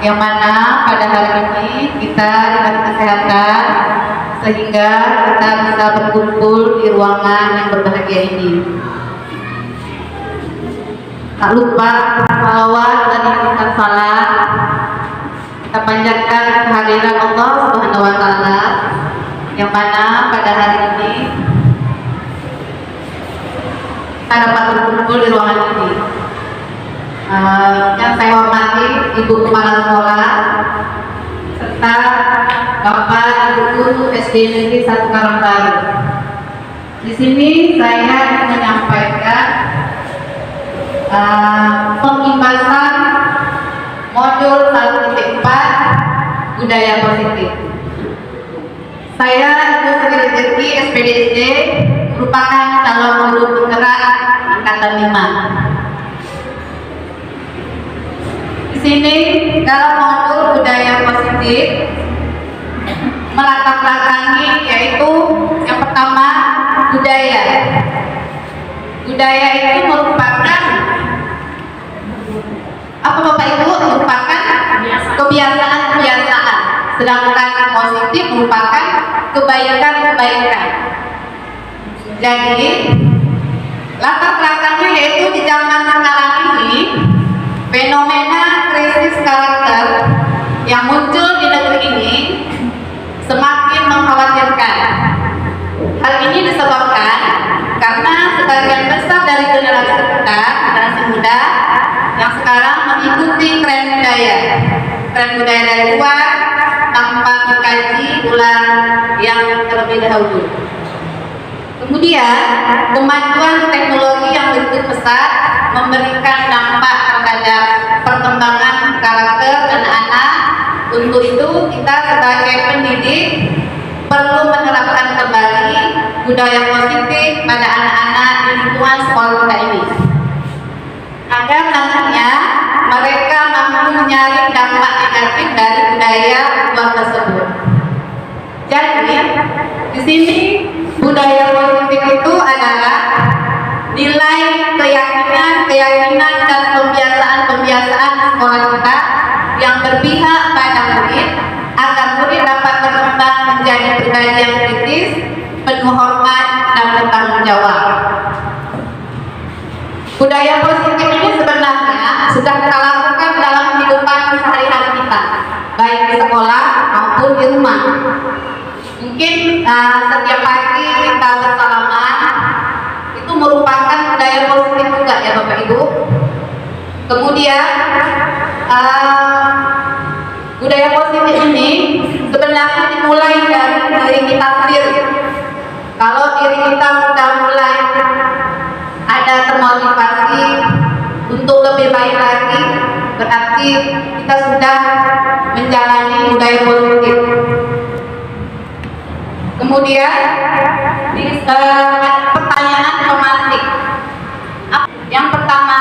yang mana pada hari ini kita diberi kesehatan sehingga kita bisa berkumpul di ruangan yang berbahagia ini. Tak lupa salawat dan ikhlas salat kita panjatkan kehadiran Allah Subhanahu wa Ta'ala, yang mana pada hari ini kita dapat berkumpul di ruangan ini. Yang saya hormati Ibu Kepala Sekolah serta Bapak Ibu Guru SD Negeri 1 Karangbaru. Di sini saya menyampaikan pembahasan modul 1.4 budaya positif. Saya Ibu Sri Rezeki SPDSD, merupakan calon guru penggerak angkatan 5. Di sini dalam modul budaya positif melatar belakangi yaitu yang pertama budaya. Budaya itu merupakan apa Bapak Ibu? Merupakan kebiasaan-kebiasaan, sedangkan positif merupakan kebaikan-kebaikan. Jadi latar belakangnya yaitu di zaman sekarang ini fenomena krisis karakter yang muncul di negeri ini semakin mengkhawatirkan. Hal ini disebabkan karena sebagian besar dari generasi muda yang sekarang mengikuti tren budaya dari luar tanpa mengkaji ulang yang terlebih dahulu. Kemudian kemajuan teknologi yang begitu pesat memberikan dampak terhadap perkembangan karakter anak-anak. Untuk itu kita sebagai pendidik perlu menerapkan kembali budaya positif pada anak-anak di lingkungan sekolah kita ini, agar nantinya mereka mampu menyaring dampak negatif dari budaya luar tersebut. Jadi di sini budaya positif itu adalah nilai keyakinan dan kebiasaan sekolah kita yang berpihak pada murid agar murid dapat berkembang menjadi pribadi yang kritis, penuh hormat dan bertanggung jawab. Budaya positif ini sebenarnya sudah kita lakukan dalam kehidupan sehari-hari kita, baik di sekolah maupun di rumah. Mungkin setiap pagi kita bersalaman itu merupakan budaya positif juga ya Bapak Ibu. Kemudian budaya positif ini sebenarnya dimulai dari diri kita sendiri. Kalau diri kita sudah mulai ada termotivasi untuk lebih baik lagi, berarti kita sudah menjalani budaya positif. Kemudian pertanyaan pemantik. Yang pertama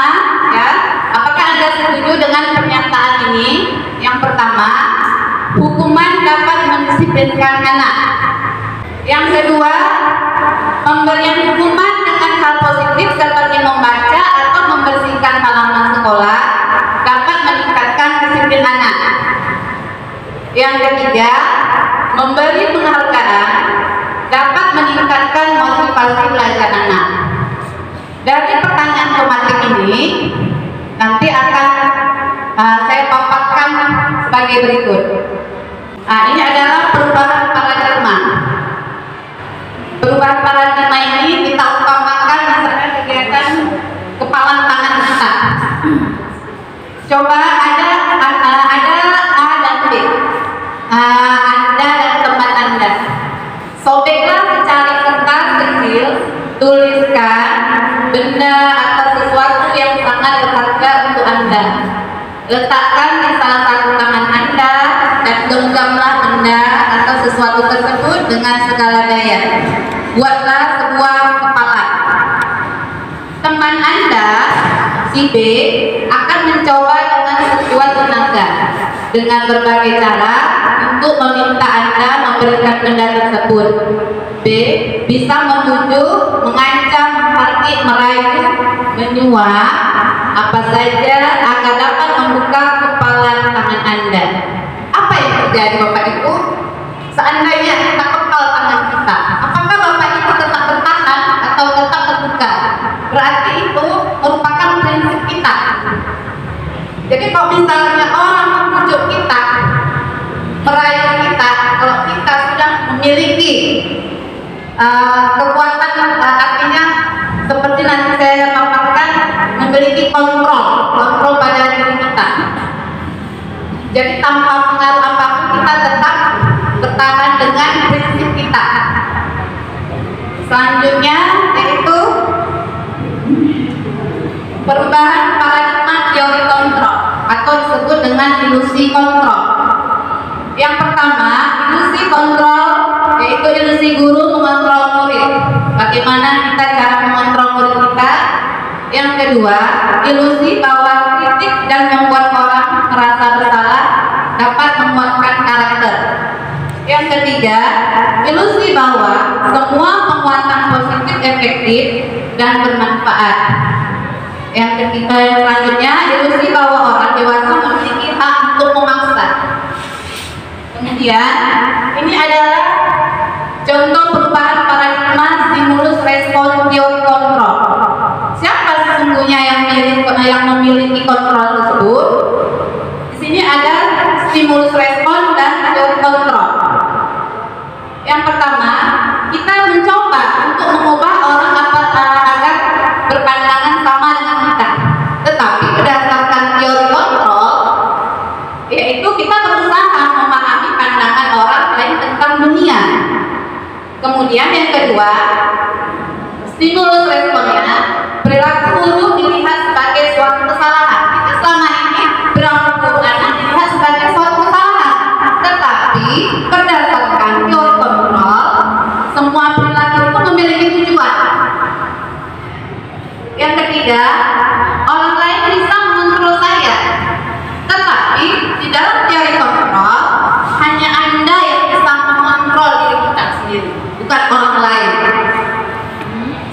ya, apakah Anda setuju dengan pernyataan ini? Yang pertama, hukuman dapat mendisiplinkan anak. Yang kedua, pemberian hukuman dengan hal positif seperti membaca atau membersihkan halaman sekolah dapat meningkatkan disiplin anak. Yang ketiga, memberi penghargaan dapat meningkatkan motivasi belajar anak. Dari pertanyaan tematik ini nanti akan saya paparkan sebagai berikut. Ini adalah perubahan paradigma. Perubahan paradigma ini kita utamakan misalnya kegiatan kepala tangan kita. Coba ada A dan B. Anda dan teman Anda sobeklah secari kertas kecil, tuliskan benda atau sesuatu yang sangat berharga untuk Anda. Letakkan di salah satu tangan Anda dan genggamlah benda atau sesuatu tersebut dengan segala daya. Buatlah sebuah kepala. Teman Anda, si B, akan mencoba dengan sekuat tenaga dengan berbagai cara untuk meminta Anda memberikan benda tersebut. B bisa membujuk, mengancam, menghardik, merayu, menyuap, apa saja agar dapat membuka kepala tangan Anda. Kekuatan artinya seperti nanti saya paparkan, memiliki kontrol pada diri kita. Jadi tanpa pengaruh apapun kita tetap bertahan dengan prinsip kita. Selanjutnya yaitu perubahan paradigma teori kontrol atau disebut dengan ilusi kontrol. Yang pertama, ilusi kontrol yaitu ilusi guru mengontrol murid. Bagaimana kita cara mengontrol murid kita? Yang kedua, ilusi bahwa kritik dan membuat orang merasa bersalah dapat menguatkan karakter. Yang ketiga, ilusi bahwa semua penguatan positif efektif dan bermanfaat. Yang ketiga, yang selanjutnya, ilusi bahwa orang dewasa memiliki hak untuk memaksa. Kemudian, ini adalah contoh perubahan paradigma stimulus respon teori kontrol. Siapa sesungguhnya yang memiliki kontrol tersebut? Di sini ada stimulus respon dan teori kontrol. Yang pertama, kita mencoba untuk mengubah orang agar berpandangan sama dengan kita. Tetapi berdasarkan teori kontrol, yaitu kita berusaha memahami pandangan orang lain tentang dunia. Kemudian yang kedua, stimulus responnya, perilaku guru dilihat sebagai suatu kesalahan. Kita selama ini perilaku guru anak dilihat sebagai suatu kesalahan. Tetapi berdasarkan teori kontrol, semua perilaku itu memiliki tujuan. Yang ketiga, orang lain bisa mengontrol saya. Tetapi di dalam teori kontrol, hanya Anda yang bisa mengontrol diri kita sendiri, bukan orang lain.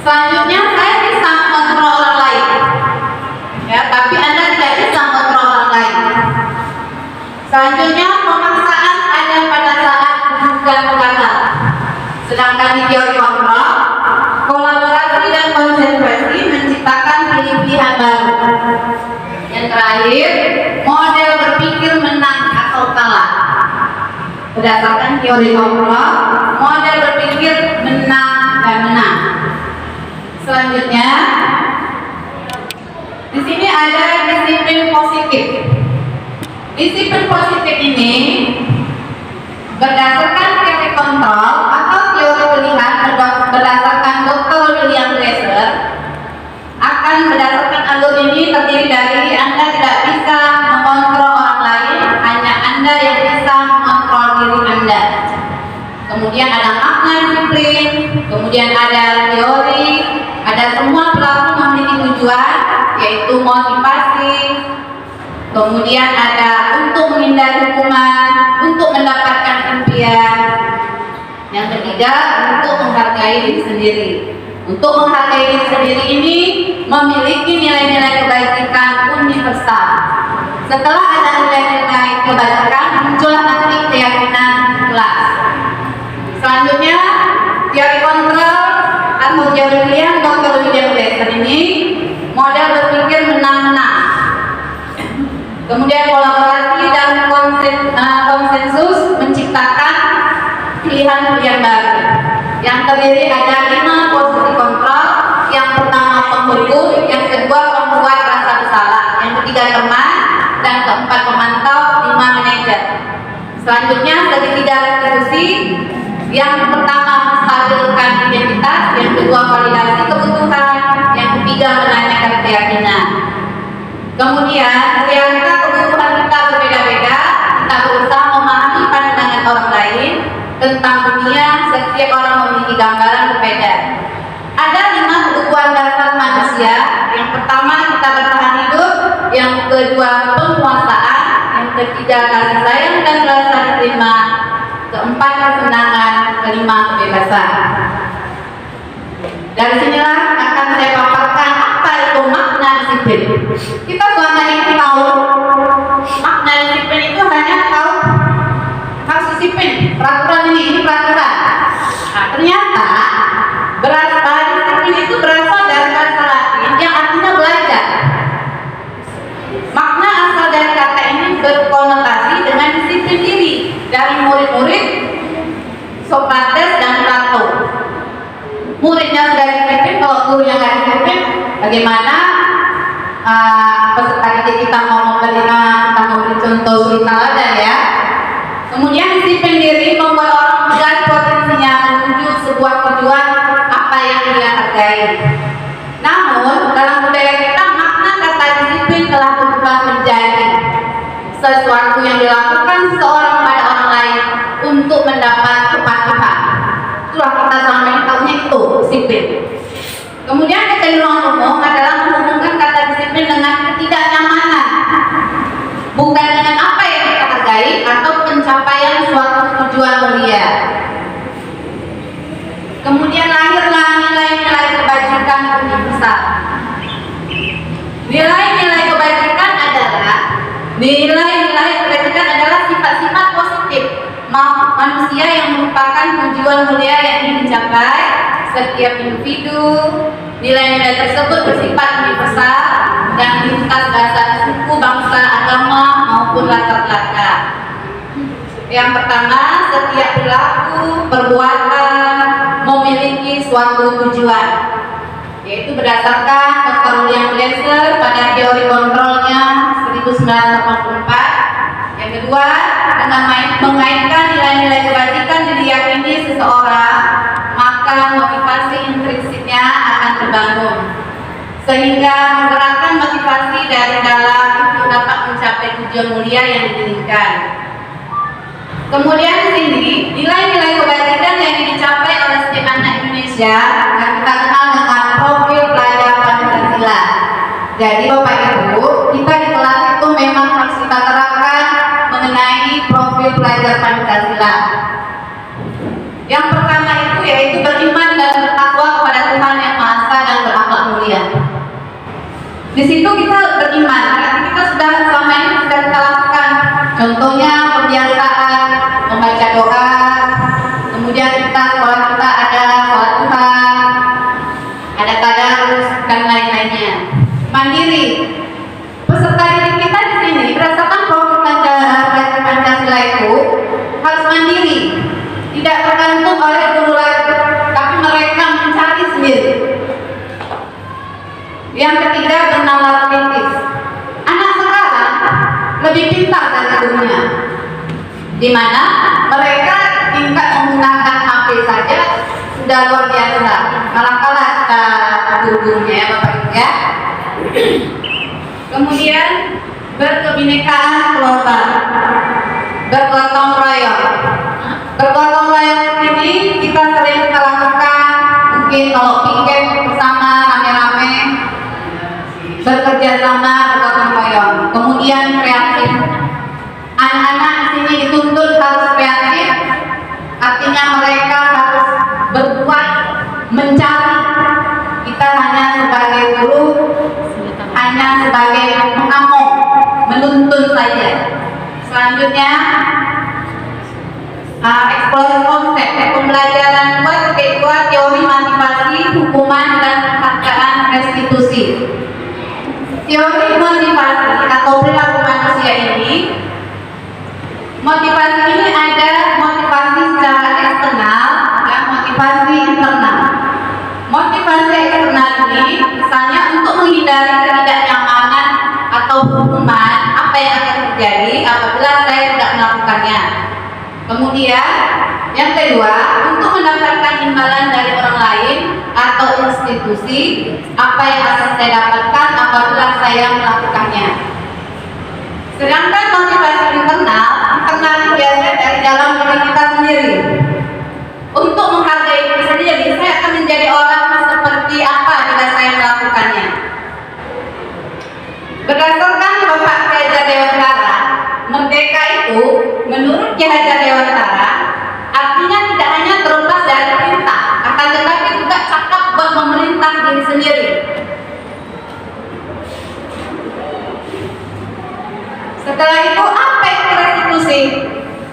Selanjutnya, saya bisa mengontrol orang lain, ya, tapi Anda tidak bisa mengontrol orang lain. Selanjutnya, pemaksaan ada pada saat bukan gagal. Sedangkan di teori kontrol, kolaborasi dan konsentrasi menciptakan pilihan baru. Yang terakhir, model berpikir menang atau kalah. Berdasarkan teori kontrol, model berpikir menang dan menang. Selanjutnya, di sini ada disiplin positif. Disiplin positif ini berdasarkan teori kontrol atau teori pilihan berdasarkan Dr. William Glasser, akan berdasarkan alur ini terdiri dari Anda tidak bisa mengontrol orang lain, hanya Anda yang bisa mengontrol diri Anda. Kemudian ada makna disiplin, kemudian ada teori, ada semua perilaku memiliki tujuan, yaitu motivasi, kemudian ada untuk menghindari hukuman, untuk mendapatkan impian. Yang ketiga, untuk menghargai diri sendiri. Untuk menghargai diri sendiri ini memiliki nilai-nilai kebajikan universal. Setelah ada nilai-nilai kebajikan, muncullah nanti keyakinan kelas. Selanjutnya, teori kontrol atau teori pilihan Dr. William Glasser ini model berpikir menang-menang. Kemudian kolaborasi dan konsensus menciptakan pilihan-pilihan baru yang terdiri ada 5 posisi kontrol. Yang pertama penghukum, yang kedua pembuat rasa bersalah, yang ketiga teman, dan keempat pemantau, 5 manajer. Selanjutnya segitiga restitusi. Yang pertama menstabilkan identitas, yang kedua validasi kebutuhan, yang ketiga menanyakan keyakinan. Kemudian ternyata kebutuhan kita berbeda-beda, kita berusaha memahami pandangan orang lain tentang dunia. Setiap orang memiliki gambaran berbeda. Ada 5 kebutuhan dasar manusia. Yang pertama kita bertahan hidup, yang kedua penguasaan, yang ketiga kasih sayang dan rasa diterima, keempat kesenangan, kelima kebebasan. Dari sinilah akan saya paparkan apa itu makna disiplin. Kita selama ini tahu makna disiplin itu hanya tahu harus disiplin, peraturan ini peraturan. Nah, ternyata disiplin itu berasal dari kata Latin yang artinya belajar. Makna asal dari kata ini berkonotasi dengan disiplin diri dari murid-murid Sokrates dan Plato. Bagaimana peserta didik kita mau memberi contoh suri teladan ya. Kemudian disiplin diri membuat orang menggali potensinya menuju sebuah tujuan apa yang dia hargai. Namun dalam budaya kita makna kata disiplin telah berubah menjadi sesuatu yang dilakukan seseorang pada orang lain untuk mendapat kepatuhan. Itulah kita selama ini tahunya itu disiplin. Kemudian kecenderungan umum adalah menghubungkan kata disiplin dengan ketidaknyamanan, bukan dengan apa yang kita hargai atau pencapaian suatu tujuan mulia. Kemudian lahirlah nilai-nilai kebajikan lebih besar. Nilai-nilai kebajikan adalah sifat-sifat positif manusia yang merupakan tujuan mulia yang ingin dicapai setiap individu. Nilai-nilai tersebut bersifat universal dan lintas batas suku, bangsa, agama maupun latar belakang. Yang pertama, setiap perilaku, perbuatan memiliki suatu tujuan, yaitu berdasarkan Dr. William Glasser pada teori kontrolnya 1984. Yang kedua, dengan mengaitkan nilai-nilai kebajikan diyakini seseorang, maka motivasi intrinsiknya akan terbangun, sehingga menggerakkan motivasi dari dalam untuk dapat mencapai tujuan mulia yang diinginkan. Kemudian di sini nilai-nilai kebajikan yang dicapai oleh setiap anak Indonesia yang kita kenal dengan profil pelajar Pancasila. Jadi Bapak Ibu, kita di kelas itu memang harus kita terapkan mengenai profil pelajar Pancasila. Yang pertama itu yaitu beriman dan bertakwa kepada Tuhan Yang Maha Esa dan berakhlak mulia. Di situ kita beriman, karena kita sudah selama ini sudah kita lakukan. Contohnya pembiasaan membaca doa, kemudian kita sekolah kita ada sholat Tuhan, ada tadarus dan lain-lainnya. Mandiri. Peserta didik kita di sini berdasarkan profil Pancasila itu harus mandiri, tidak tergantung oleh guru lagi, tapi mereka mencari sendiri. Yang ketiga, bernalar kritis. Anak sekarang lebih pintar dari gurunya, di mana mereka tingkat menggunakan HP saja sudah luar biasa, malah kalah guru-gurunya ya Bapak Ibu ya. Kemudian berkebinekaan kelompok, bergotong royong. Bergotong royong ini kita sering kita lakukan, mungkin kalau piket bersama rame-rame, bekerja sama, bergotong royong. Kemudian kreatif. Anak-anak di sini dituntut harus kreatif, artinya mereka harus berbuat, mencari. Kita hanya sebagai guru, hanya sebagai pengamong, menuntun saja. Selanjutnya, eksplorasi konsep pembelajaran kedua teori motivasi, hukuman dan penghargaan restitusi. Teori motivasi atau perilaku manusia ini, motivasi ini ada motivasi secara eksternal dan motivasi internal. Motivasi eksternal ini misalnya untuk menghindari ketidaknyamanan atau hukuman apa yang akan terjadi apabila saya tidak melakukannya. Kemudian yang kedua, untuk mendapatkan imbalan dari orang lain atau institusi apa yang akan saya dapatkan apabila saya melakukannya. Sedangkan motivasi internal biasanya dari dalam diri kita sendiri. Untuk menghargai diri sendiri, saya akan menjadi orang seperti apa jika saya melakukannya. Berdasarkan Bapak Ki Hajar Dewantara, merdeka itu menurut Ki Hajar Dewantara artinya tidak hanya terlepas dari perintah, akan tetapi juga cakap buat memerintah diri sendiri. Setelah itu apa itu restitusi?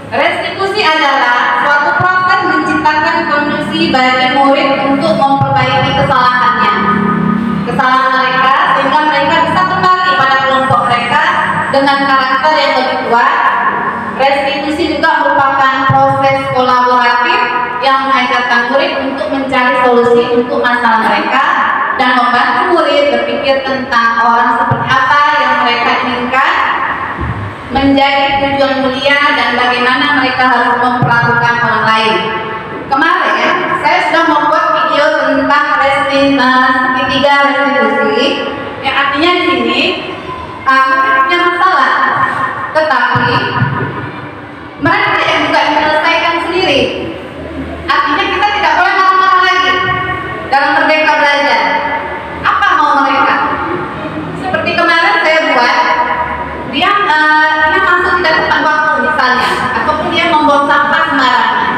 Restitusi adalah suatu proses menciptakan kondisi bagi murid untuk memperbaiki kesalahan mereka sehingga mereka bisa kembali pada kelompok mereka dengan karakter yang lebih kuat. Restitusi juga merupakan proses kolaboratif yang mengajarkan murid untuk mencari solusi untuk masalah mereka dan membantu murid berpikir berpikir tentang orang seperti apa yang mereka inginkan menjadi tujuan mulia dan bagaimana mereka harus memperlakukan orang lain. Kemarin saya sudah membuat video tentang segitiga restitusi, yang artinya di sini punya masalah, tetapi mereka yang juga menyelesaikan sendiri. Artinya kita tidak boleh marah-marah lagi dalam merdeka belajar. Apa mau mereka? Seperti kemarin saya buat, dia masuk tidak tepat waktu misalnya, ataupun dia membuang sampah sembarangan.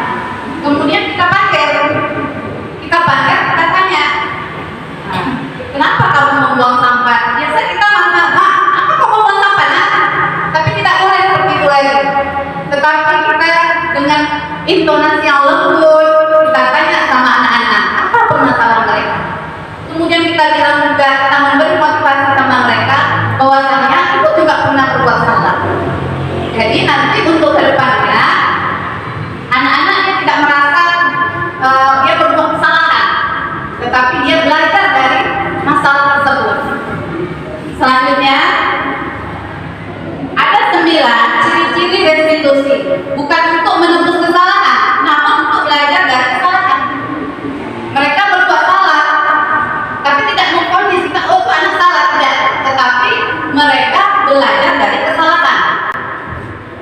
Kemudian kita panggil, kita tanya, kenapa kamu membuang sampah? Biasa kita marah, apa kamu membuang sampah? Tapi tidak boleh seperti itu lagi. Tetapi kita dengan intonasi yang lembut, kita tanya sama anak-anak, apa permasalahan mereka. Kemudian kita bilang juga, kita memberi motivasi sama mereka, bahwasanya itu juga pernah berbuat salah. Jadi nanti untuk kedepannya, anak-anaknya tidak merasa dia berbuat kesalahan, tetapi dia belajar dari masalah tersebut. Selanjutnya, ada 9 ciri-ciri restitusi, bukan untuk menebus kesalahan, namun untuk belajar dari kesalahan. Mereka berbuat salah, tapi tidak mengkondisikan itu anak salah, tidak, tetapi mereka belajar dari kesalahan.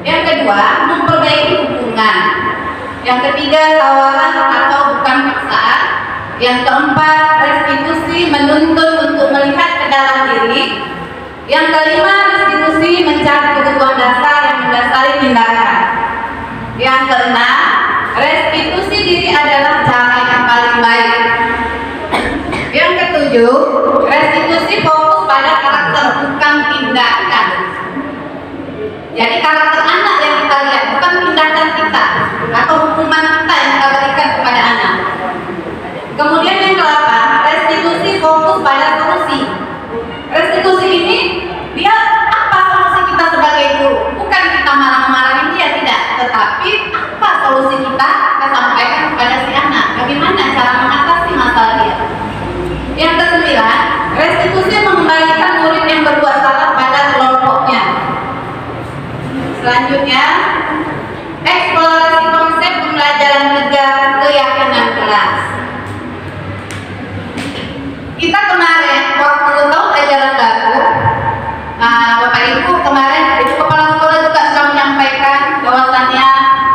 Yang kedua, memperbaiki hubungan. Yang ketiga, tawaran atau bukan paksaan. Yang keempat, restitusi menuntut untuk melihat ke dalam diri. Yang kelima, restitusi mencari kebutuhan dasar yang mendasari tindakan. Yang keenam, restitusi diri adalah cara yang paling baik. Yang ketujuh, restitusi fokus pada karakter, bukan tindakan. Jadi karakter anak yang kita lihat, bukan tindakan kita atau hukuman kita yang kita berikan kepada anak. Kemudian yang ke-8, restitusi fokus pada solusi. Restitusi ini dia apa solusi kita sebagai guru? Bukan kita marah-marahin dia, tidak, tetapi apa solusi kita sampaikan kepada si anak, bagaimana cara mengatasi masalah dia. Yang ke-9, restitusi mengembalikan murid yang berbuat salah pada kelompoknya. Selanjutnya, eksplorasi konsep pembelajaran 3, keyakinan kelas. Kita kemarin waktu tahun ajaran baru, Bapak Ibu kemarin Ibu Kepala Sekolah juga sudah menyampaikan bahwasannya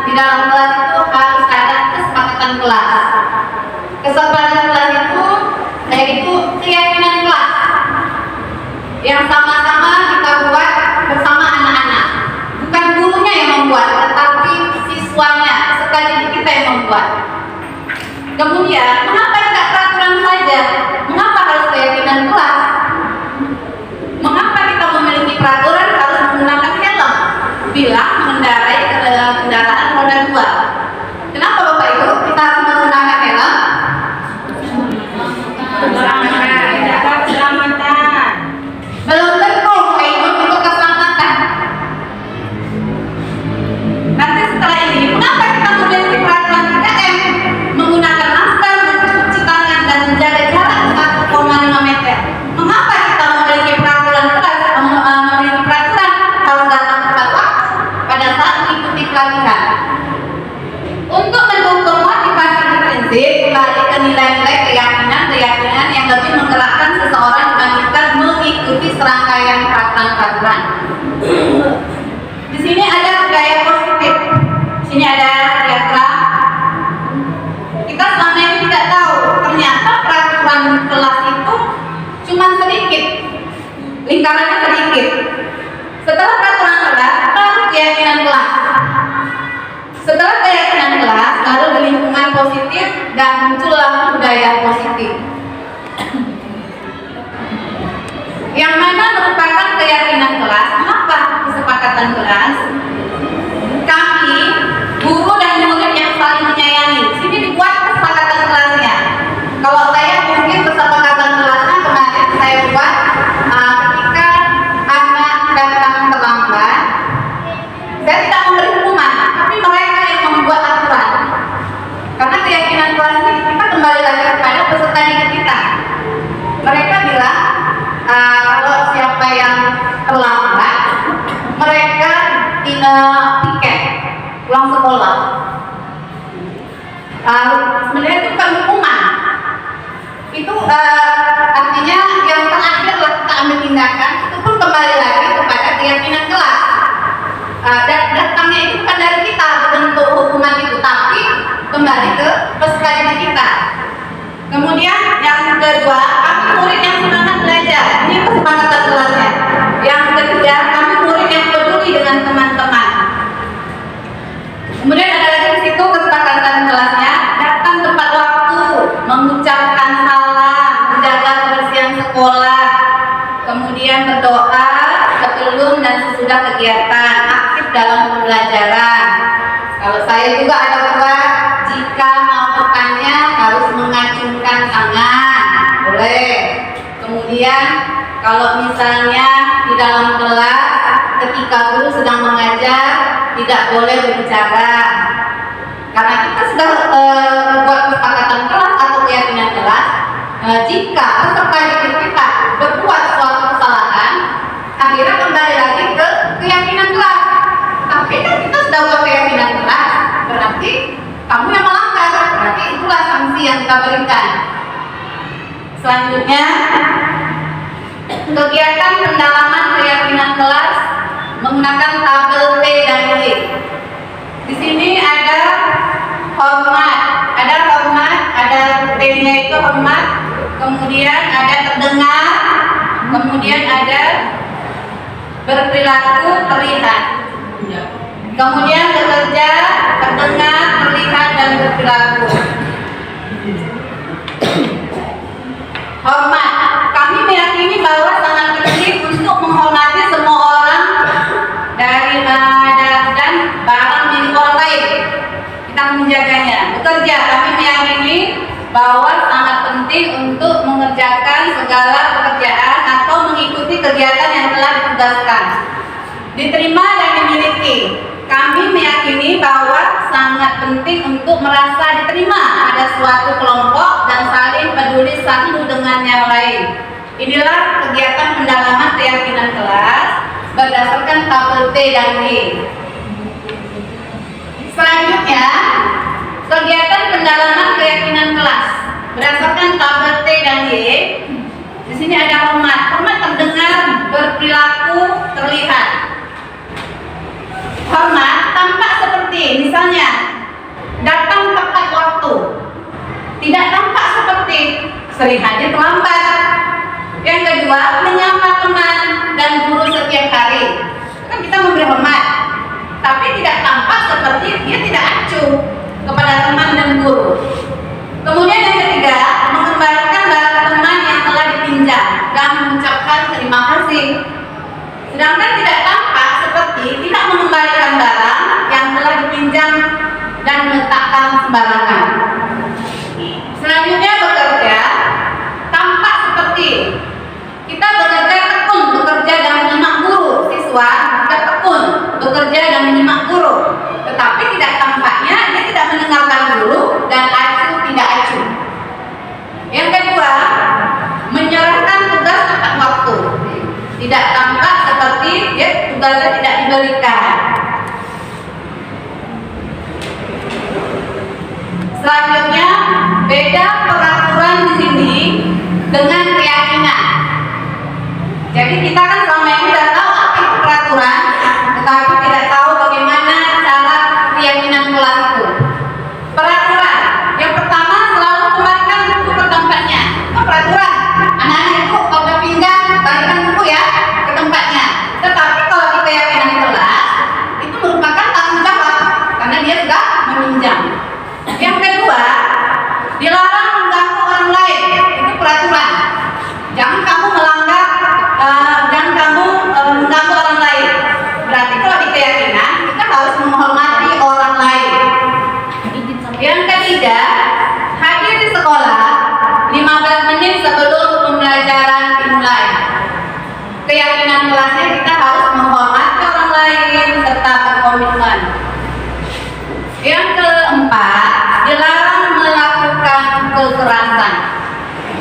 di dalam kelas itu harus ada kesepakatan kelas. Kesepakatan kelas itu yaitu keyakinan kelas yang sama-sama kita buat bersama anak-anak. Bukan gurunya yang membuat, tetapi siswanya serta didik kita yang membuat. Kemudian, mengapa tidak peraturan saja? Mengapa harus keyakinan kelas? Mengapa kita memiliki peraturan harus menggunakan helm bila mengendarai kendaraan roda 2? Kenapa Bapak Ibu kita harus menggunakan helm? Keselamatan. Belum tentu Bapak Ibu untuk keselamatan. Nanti setelah ini, mengapa kita memiliki peraturan 3M? Menggunakan masker, mencuci tangan, dan menjaga jarak 1,5 meter. Mengapa kita memiliki peraturan kelas, memiliki peraturan harus datang tepat waktu pada saat mengikuti pelatihan? Untuk mendukung motivasi prinsip, kembali ke nilai-nilai keyakinan yang lebih menggerakkan seseorang dibandingkan mengikuti serangkaian peraturan-peraturan. Di sini ada budaya positif. Di sini ada diagram. Kita selama ini tidak tahu, ternyata peraturan kelas itu cuma sedikit, lingkarannya sedikit. Setelah peraturan kelas, baru keyakinan kelas. Setelah keyakinan kelas, lalu di lingkungan positif dan muncullah budaya positif. Yang mana merupakan keyakinan kelas. Mengapa kesepakatan kelas? Kami, guru dan murid yang saling menyayangi. Sini dibuat kesepakatan kelasnya. Kalau saya mungkin kesepakatan kelasnya kemarin saya buat ketika anak datang terlambat, saya tidak memberi hukuman, tapi mereka yang membuat aturan. Karena keyakinan kelas ini kita kembali lagi kepada peserta didik kita. Mereka bilang pulang sekolah. Sebenarnya itu bukan hukuman. Itu artinya yang terakhir lah kita ambil tindakan, itu pun kembali lagi kepada keyakinan kelas. Datangnya itu bukan dari kita bentuk hukuman itu, tapi kembali ke peserta didik kita. Kemudian yang kedua, kami murid yang semangat belajar. Ini kesepakatan kelasnya. Yang ketiga, kami murid yang peduli dengan teman-teman. Kemudian ada lagi di situ kesepakatan kelasnya, datang tepat waktu, mengucapkan salam, menjaga kebersihan sekolah, kemudian berdoa sebelum dan sesudah kegiatan, aktif dalam pembelajaran. Kalau saya juga ada buat, jika mau bertanya harus mengacungkan tangan, boleh. Kemudian kalau misalnya di dalam kelas ketika guru sedang mengajar tidak boleh berbicara, karena kita sudah buat kesepakatan kelas atau keyakinan kelas. Jika peserta didik kita berbuat suatu kesalahan, akhirnya kembali lagi ke keyakinan kelas. Tapi kan kita sudah buat keyakinan kelas, berarti kamu yang melanggar, berarti itulah sanksi yang kita berikan. Selanjutnya, kegiatan pendalaman keyakinan kelas menggunakan tabel T dan Y. Di sini ada hormat, ada T-nya itu hormat, kemudian ada terdengar, kemudian ada berperilaku terlihat. Kemudian bekerja, terdengar, terlihat, dan berperilaku. Hormat, kami meyakini bahwa sangat penting untuk menghormati semua orang dari dan barang milik orang lain. Kita menjaganya. Bekerja, kami meyakini bahwa sangat penting untuk mengerjakan segala pekerjaan atau mengikuti kegiatan yang telah ditugaskan. Diterima dan dimiliki, kami meyakini bahwa sangat penting untuk merasa diterima pada suatu kelompok dan saling peduli satu dengan yang lain. Inilah kegiatan pendalaman keyakinan kelas berdasarkan tabel T dan Y. Selanjutnya, kegiatan pendalaman keyakinan kelas berdasarkan tabel T dan Y. Di sini ada hormat, terdengar, berperilaku, terlihat. Hormat tampak seperti, misalnya datang tepat waktu, tidak tampak seperti sering hadir terlambat. Yang kedua, menyapa teman dan guru setiap hari. Kan kita memberi hormat, tapi tidak tampak seperti dia tidak acuh kepada teman dan guru. Kemudian yang ketiga, mengembalikan barang teman yang telah dipinjam dan mengucapkan terima kasih. Sedangkan tidak tampak seperti tidak mengembalikan barang yang telah dipinjam dan meletakkan sembarangan. Selanjutnya bekerja, tampak seperti kita bekerja tekun, bekerja dan menyimak guru. Siswa juga tekun, bekerja dan menyimak guru. Tetapi tidak tampaknya dia tidak mendengarkan guru dan acuh tidak acuh. Yang kedua, menyerahkan tugas tepat waktu. Tidak tampak seperti dia tugasnya tidak diberikan. Selanjutnya, beda peraturan di sini dengan keyakinan. Jadi kita kan selama ini sudah tahu apa itu peraturan, tetapi tidak tahu bagaimana cara keyakinan kelas itu. Peraturan, yang pertama selalu kembalikan buku ke tempatnya. Itu peraturan. Anak-anak itu kalau udah pindah, balikan buku ya ke tempatnya. Tetapi kalau di keyakinan kelas, itu merupakan tanggung jawab karena dia sudah meminjam. Yang kedua, dilarang mengganggu orang lain. Itu peraturan. Jangan kamu melanggar, jangan kamu mengganggu orang lain. Berarti kalau di keyakinan kita harus menghormati orang lain. Yang ketiga, hadir di sekolah 15 menit sebelum pembelajaran dimulai. Keyakinan kelasnya kita harus menghormati orang lain serta berkomitmen. Yang keempat, dilarang melakukan kekerasan.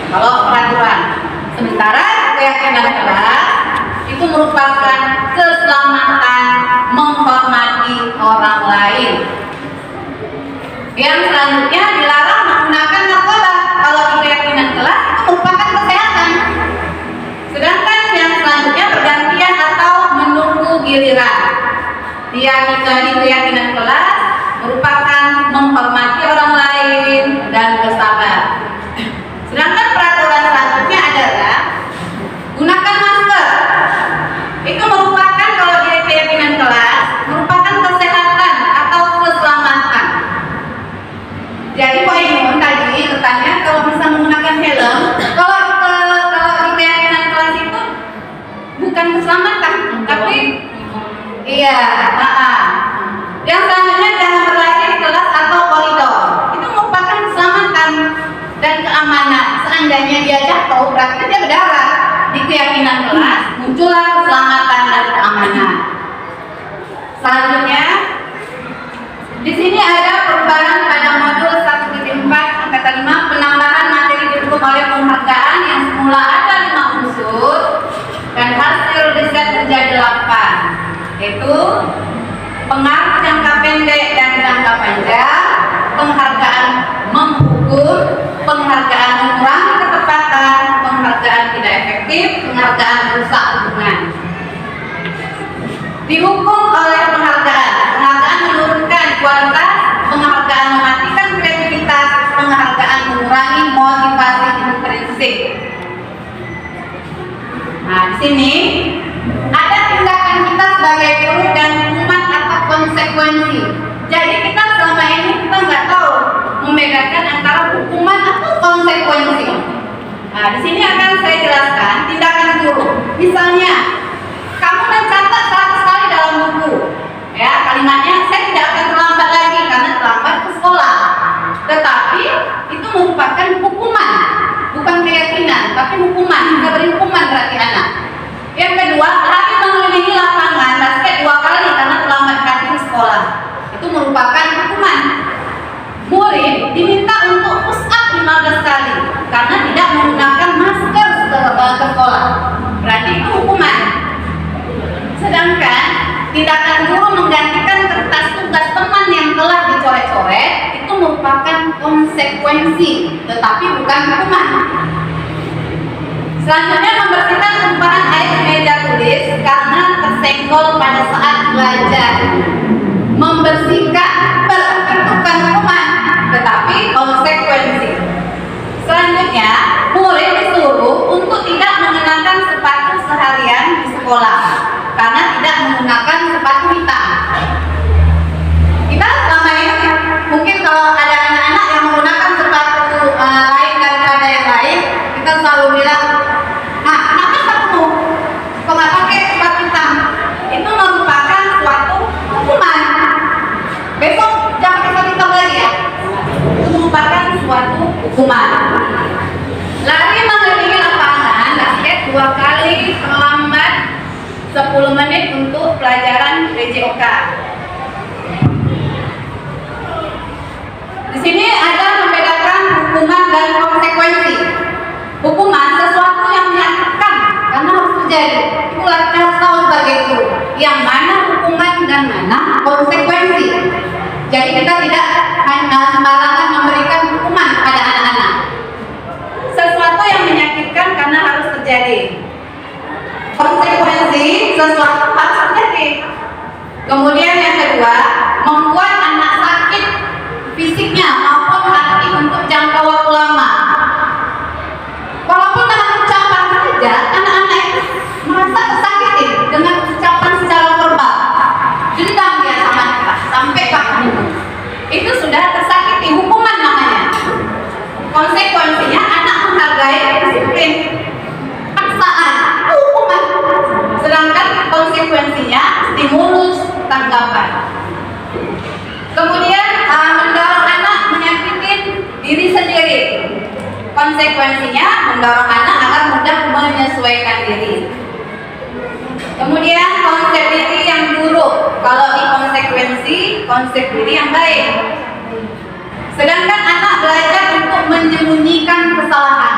Kalau peraturan. Sementara keyakinan kelas itu merupakan keselamatan, menghormati orang lain. Yang selanjutnya dilarang menggunakan narkoba. Kalau di keyakinan kelas itu merupakan kesehatan. Sedangkan yang selanjutnya bergantian atau menunggu giliran. Di keyakinan kelas merupakan menghormati orang lain dan bersabar. Sedangkan peraturan selanjutnya adalah gunakan masker. Itu merupakan kalau di keyakinan kelas merupakan kesehatan atau keselamatan. Jadi Pak Imun tadi bertanya kalau bisa menggunakan helm, kalau di keyakinan kelas itu bukan keselamatan, tapi iya. Yang selanjutnya jangan berlari di kelas atau koridor. Itu merupakan keselamatan dan keamanan. Seandainya dia jatuh, berarti dia berdarah. Di keyakinan kelas muncullah keselamatan dan keamanan. Selanjutnya, di sini ada perubahan pada modul 1.4 angkatan 5 penambahan materi didukung oleh penghargaan yang semula ada 5 unsur dan hasil riset menjadi 8, yaitu pengaruh jangka pendek dan jangka panjang, penghargaan menghukum, penghargaan mengurangi ketepatan, penghargaan tidak efektif, penghargaan merusak hubungan. Dihukum oleh penghargaan menurunkan kualitas, penghargaan mematikan kreativitas, penghargaan mengurangi motivasi intrinsik. Nah, di sini ada tindakan kita sebagai guru dan hukuman atau konsekuensi. Jadi kita selama ini kita nggak tahu membedakan antara hukuman atau konsekuensi. Nah, di sini akan saya jelaskan tindakan guru. Misalnya, kamu mencatat 100 kali dalam buku, ya kalimatnya saya tidak akan terlambat lagi karena terlambat ke sekolah. Tetapi itu merupakan hukuman, bukan keyakinan, tapi hukuman. Kita beri hukuman berarti anak. Yang kedua, lari mengelilingi lapangan basket 2 kali karena terlambat kaki di sekolah. Itu merupakan hukuman. Murid diminta untuk push up 15 kali karena tidak menggunakan masker setelah ke sekolah. Berarti itu hukuman. Sedangkan tindakan guru menggantikan kertas tugas teman yang telah dicoret-coret itu merupakan konsekuensi, tetapi bukan hukuman. Selanjutnya, membersihkan tumpahan air di meja tulis karena tersenggol pada saat belajar. Membersihkan berarti bukan hukuman, tetapi konsekuensi. Selanjutnya, murid disuruh untuk tidak mengenakan sepatu seharian di sekolah karena tidak menggunakan sepatu hitam. Kita selama ini mungkin kalau ada anak-anak yang menggunakan sepatu lain daripada yang lain, kita selalu bilang, nah kenapa sepatu kok nggak pakai sepatu hitam? Itu merupakan suatu hukuman. Besok jangan pakai sepatu hitam lagi ya. Itu merupakan suatu hukuman. Lari mengelilingi lapangan basket 2 kali terlambat 10 menit untuk pelajaran PJOK. Di sini ada membedakan hukuman dan konsekuensi. Hukuman sesuatu yang menyakitkan karena harus terjadi. Itu kita harus tahu sebagai guru yang mana hukuman dan mana konsekuensi. Jadi kita tidak sembarangan memberikan hukuman pada anak-anak. Sesuatu yang menyakitkan karena harus terjadi. Konsekuensi sesuatu harus terjadi. Kemudian yang kedua, membuat anak sakit fisiknya maupun hati untuk jangka waktu lama. Walaupun dengan ucapan saja, anak-anak itu merasa tersakiti dengan ucapan secara verbal. Dendam dia sama kita sampai kapan itu sudah tersakiti, hukuman namanya. Konsekuensinya anak menghargai disiplin, paksaan, hukuman. Sedangkan konsekuensinya stimulus, tanggapan. Kemudian mendorong anak menyakitin diri sendiri. Konsekuensinya mendorong anak agar mudah menyesuaikan diri. Kemudian konsep diri yang buruk. Kalau di konsekuensi, konsep diri yang baik. Sedangkan anak belajar untuk menyembunyikan kesalahan.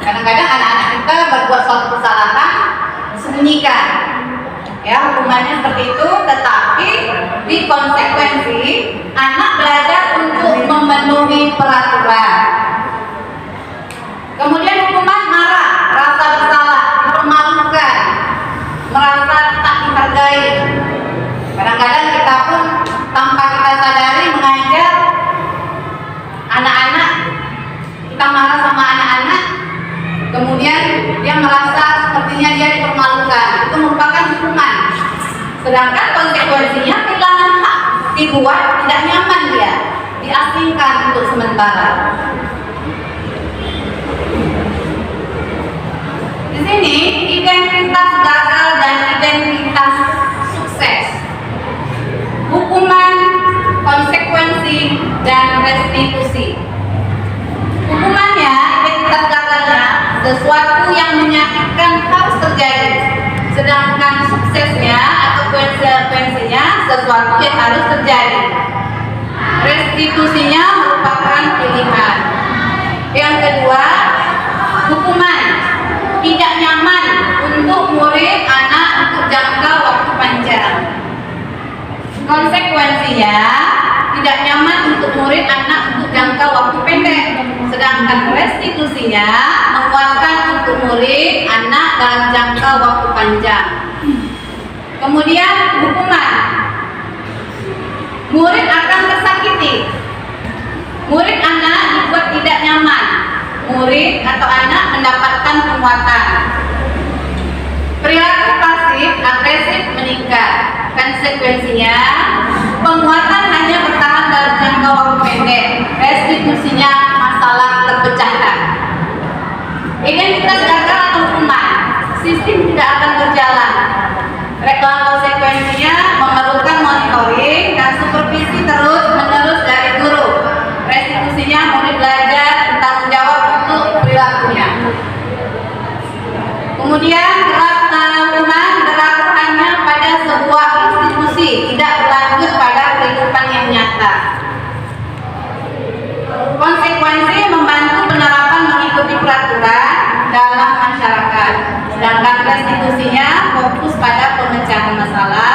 Kadang-kadang anak-anak kita berbuat suatu kesalahan, disembunyikan. Ya, hukumannya seperti itu, tetapi di konsekuensi anak belajar untuk memenuhi peraturan. Kemudian hukuman marah, rasa bersalah, dipermalukan, merasa tak dihargai. Kadang-kadang kita pun tanpa kita sadari mengajar anak-anak, kita marah sama anak-anak, kemudian dia merasa sepertinya dia dipermalukan. Itu merupakan hukuman. Sedangkan konsekuensinya kehilangan hak, dibuat tidak nyaman dia, diasingkan untuk sementara. Di sini identitas gagal dan identitas sukses, hukuman, konsekuensi, dan restitusi. Hukumannya, identitas gagalnya, sesuatu yang menyakitkan harus terjadi. Sedangkan suksesnya atau konsekuensinya, sesuatu yang harus terjadi. Restitusinya merupakan pilihan. Yang kedua, hukuman, tidak nyaman untuk murid anak untuk jangka waktu panjang. Konsekuensinya, tidak nyaman untuk murid anak untuk jangka waktu pendek. Sedangkan restitusinya menguatkan untuk murid anak dalam jangka waktu panjang. Kemudian hukuman, murid akan tersakiti. Murid anak dibuat tidak nyaman. Murid atau anak mendapatkan penguatan. Perilaku pasif agresif meningkat. Konsekuensinya, penguatan hanya bertahan dalam jangka waktu pendek. Restitusinya masalah terpecahkan. Identitas gagal atau hukuman, sistem tidak akan berjalan. Konsekuensinya memerlukan monitoring dan supervisi terus-menerus dari guru. Restitusinya murid belajar bertanggung jawab untuk perilakunya. Kemudian hukuman berlaku hanya pada sebuah institusi, tidak berlanjut pada kehidupan yang nyata. Konsekuensi membantu penerapan mengikuti peraturan dalam masyarakat. Sedangkan restitusinya fokus pada pemecahan masalah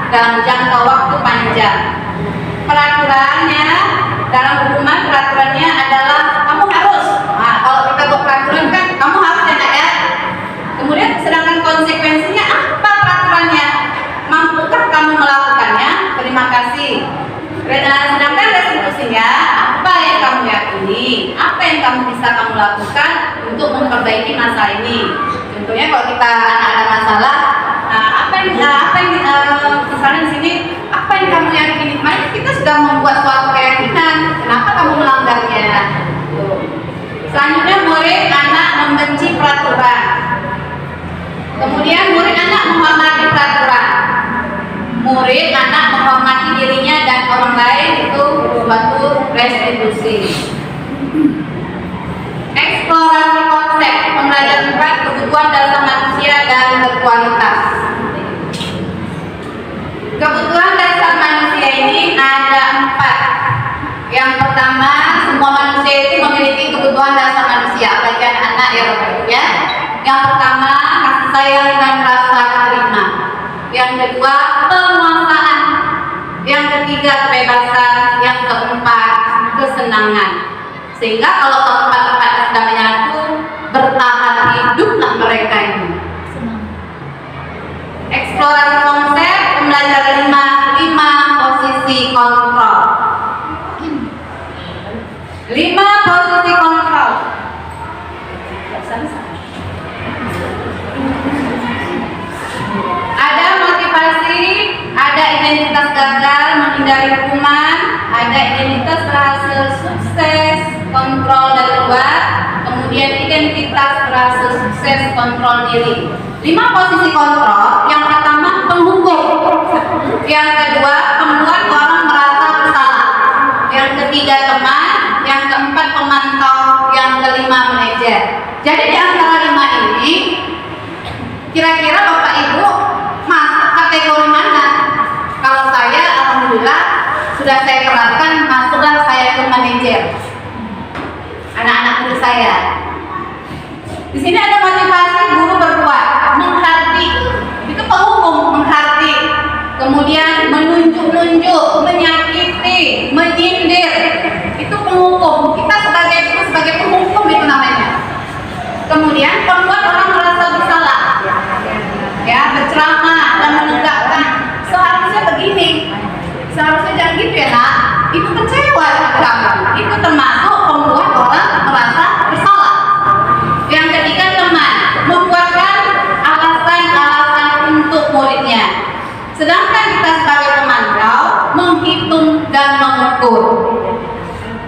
dalam jangka waktu panjang. Peraturannya dalam hukuman, peraturannya adalah kamu harus. Nah, kalau kita buat peraturan kan kamu harus ya. Kemudian sedangkan konsekuensinya apa peraturannya? Mampukah kamu melakukannya? Terima kasih. Sedangkan restitusinya apa yang kamu yakini? Apa yang kamu bisa kamu lakukan untuk memperbaiki masalah ini? Contohnya kalau kita ada masalah, apa yang misalnya di sini, apa yang kamu yakini? Kemarin kita sudah membuat suatu keyakinan, kenapa kamu melanggarnya? Selanjutnya murid anak membenci peraturan. Kemudian murid anak menghormati peraturan. Murid anak menghormati dirinya dan orang lain, itu suatu restitusi. Eksplorasi konsep, pembelajaran berat kebutuhan dasar manusia dan berkualitas. Kebutuhan dasar manusia ini ada 4. Yang pertama, semua manusia itu memiliki kebutuhan dasar manusia, apalagi anak-anak ya. Yang pertama, kasih sayang dan rasa terima. Yang kedua, penguasaan. Yang ketiga, kebebasan. Yang keempat, kesenangan. Sehingga kalau keempat-empatnya sudah menyatu, bertahan hiduplah mereka ini. Eksplorasi konsep, pembelajaran 5 posisi kontrol. 5 posisi kontrol. Ada motivasi, ada identitas gagal, menghindari hukuman, ada identitas berhasil sukses, kontrol dari luar, kemudian identitas berhasil sukses, kontrol diri. 5 posisi kontrol. Yang pertama, penghukum. Yang kedua, pembuat orang merasa bersalah. Yang ketiga, teman. Yang keempat, pemantau. Yang kelima, manajer. Jadi di antara 5 ini, kira-kira Bapak Ibu masuk kategori mana? Kalau saya, alhamdulillah sudah saya terapkan, masuklah saya ke manajer. Anak-anak murid saya. Di sini ada motivasi guru berbuat, menghargai. Itu penghukum, menghargai. kemudian menunjuk-nunjuk, menyakiti, menyindir, itu penghukum. Kita sebagai penghukum itu namanya. Kemudian membuat orang merasa bersalah, ya, berceramah dan menegakkan seharusnya begini, seharusnya jangan gitu ya nak, itu kecewa dengan kamu, itu termasuk membuat orang merasa bersalah. Yang ketiga, teman membuatkan alasan-alasan untuk muridnya, sedangkan kita sebagai pemantau menghitung dan mengukur.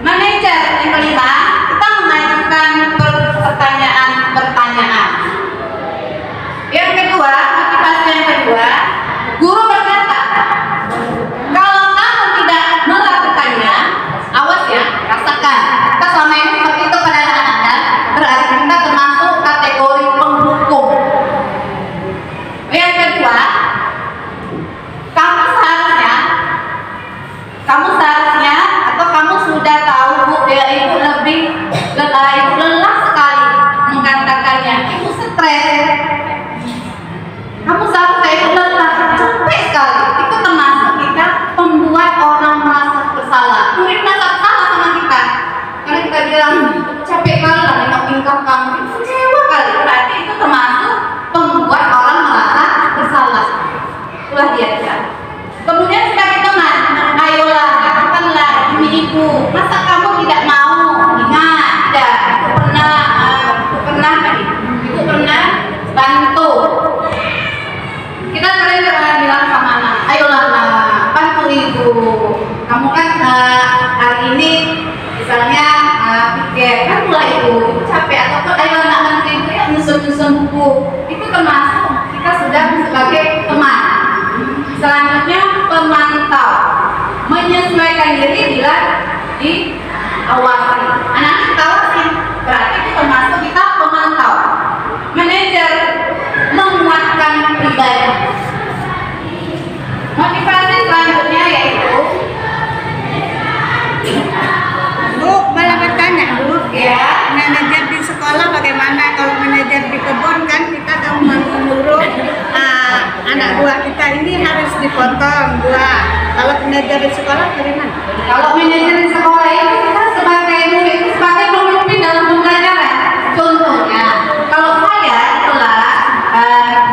Manajer yang kelima, kita mengajukan pertanyaan. Yang kedua, motivasi yang kedua, guru berkata, kalau kamu tidak melakukannya, awas ya, rasakan. Kita selama ini seperti itu pada anak-anak, berarti kita termasuk kategori penghukum. Yang kedua, kamu seharusnya atau kamu sudah tahu Bu, dia itu lelah sekali mengatakannya, ibu stres, kamu seharusnya itu lelah, capek sekali. Itu termasuk kita membuat orang merasa bersalah. Murid merasa bersalah sama kita karena kita bilang capek kali lah nengok kamu, kecewa kali, berarti itu termasuk membuat orang merasa bersalah. Itulah dia. Kemudian sebagai teman, ayolah katakanlah, ini ibu, masa kamu tidak mau? Ingat, tidak, ibu pernah bantu. Kita sering bilang sama anak, ayolah bantu ibu. Kamu kan hari ini misalnya pikir, kan mulai ibu capek, atau ayolah nak bantu ibu ya nyusun buku. Itu termasuk kita sudah sebagai teman. Selanjutnya, pemantau menyesuaikan diri bila diawasi. Anak kita awasi, berarti itu termasuk kita pemantau. Manajer menguatkan pribadi. Motivasi selanjutnya yaitu Bu, malah bertanya Bu, ya, manajer di sekolah bagaimana? Kalau manajer di kebun kan kita tahu menyuruh anak buah kita ini harus dipotong buah. Kalau manajer di sekolah bagaimana? kalau manajer di sekolah itu kita sebagai murid, sebagai pemimpin dalam pembelajaran. Contohnya, kalau saya itulah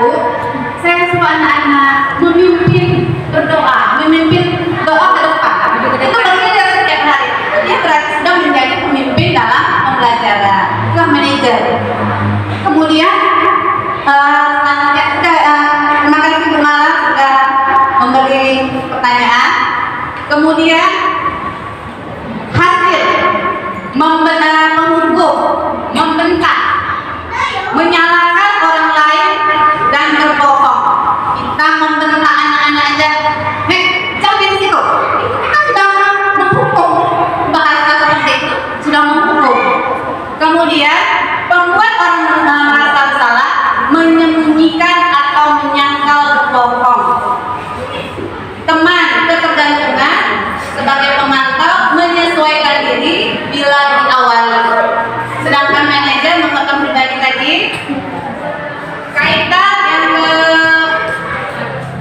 Bu, saya suka anak-anak memimpin berdoa, memimpin doa ke depan. Itu bagian dari setiap hari. Dia berarti sudah menjadi pemimpin dalam pembelajaran. Itulah manajer. Kemudian terima kasih Bu Mala sudah memberi pertanyaan. Kemudian hasil menghukum, membentak, menyalahkan orang lain dan berbohong. Kita membentak anak-anak aja, jauh dari situ. Kita sudah menghukum, bahasa seperti itu sudah menghukum. Kemudian membuat orang merasa bersalah, menyembunyikan atau menyangkal berbohong. Teman ketergantungan sebagai pemantau menyesuaikan diri bila diawali. Sedangkan manajer membuat pribadi tadi. Kaitan yang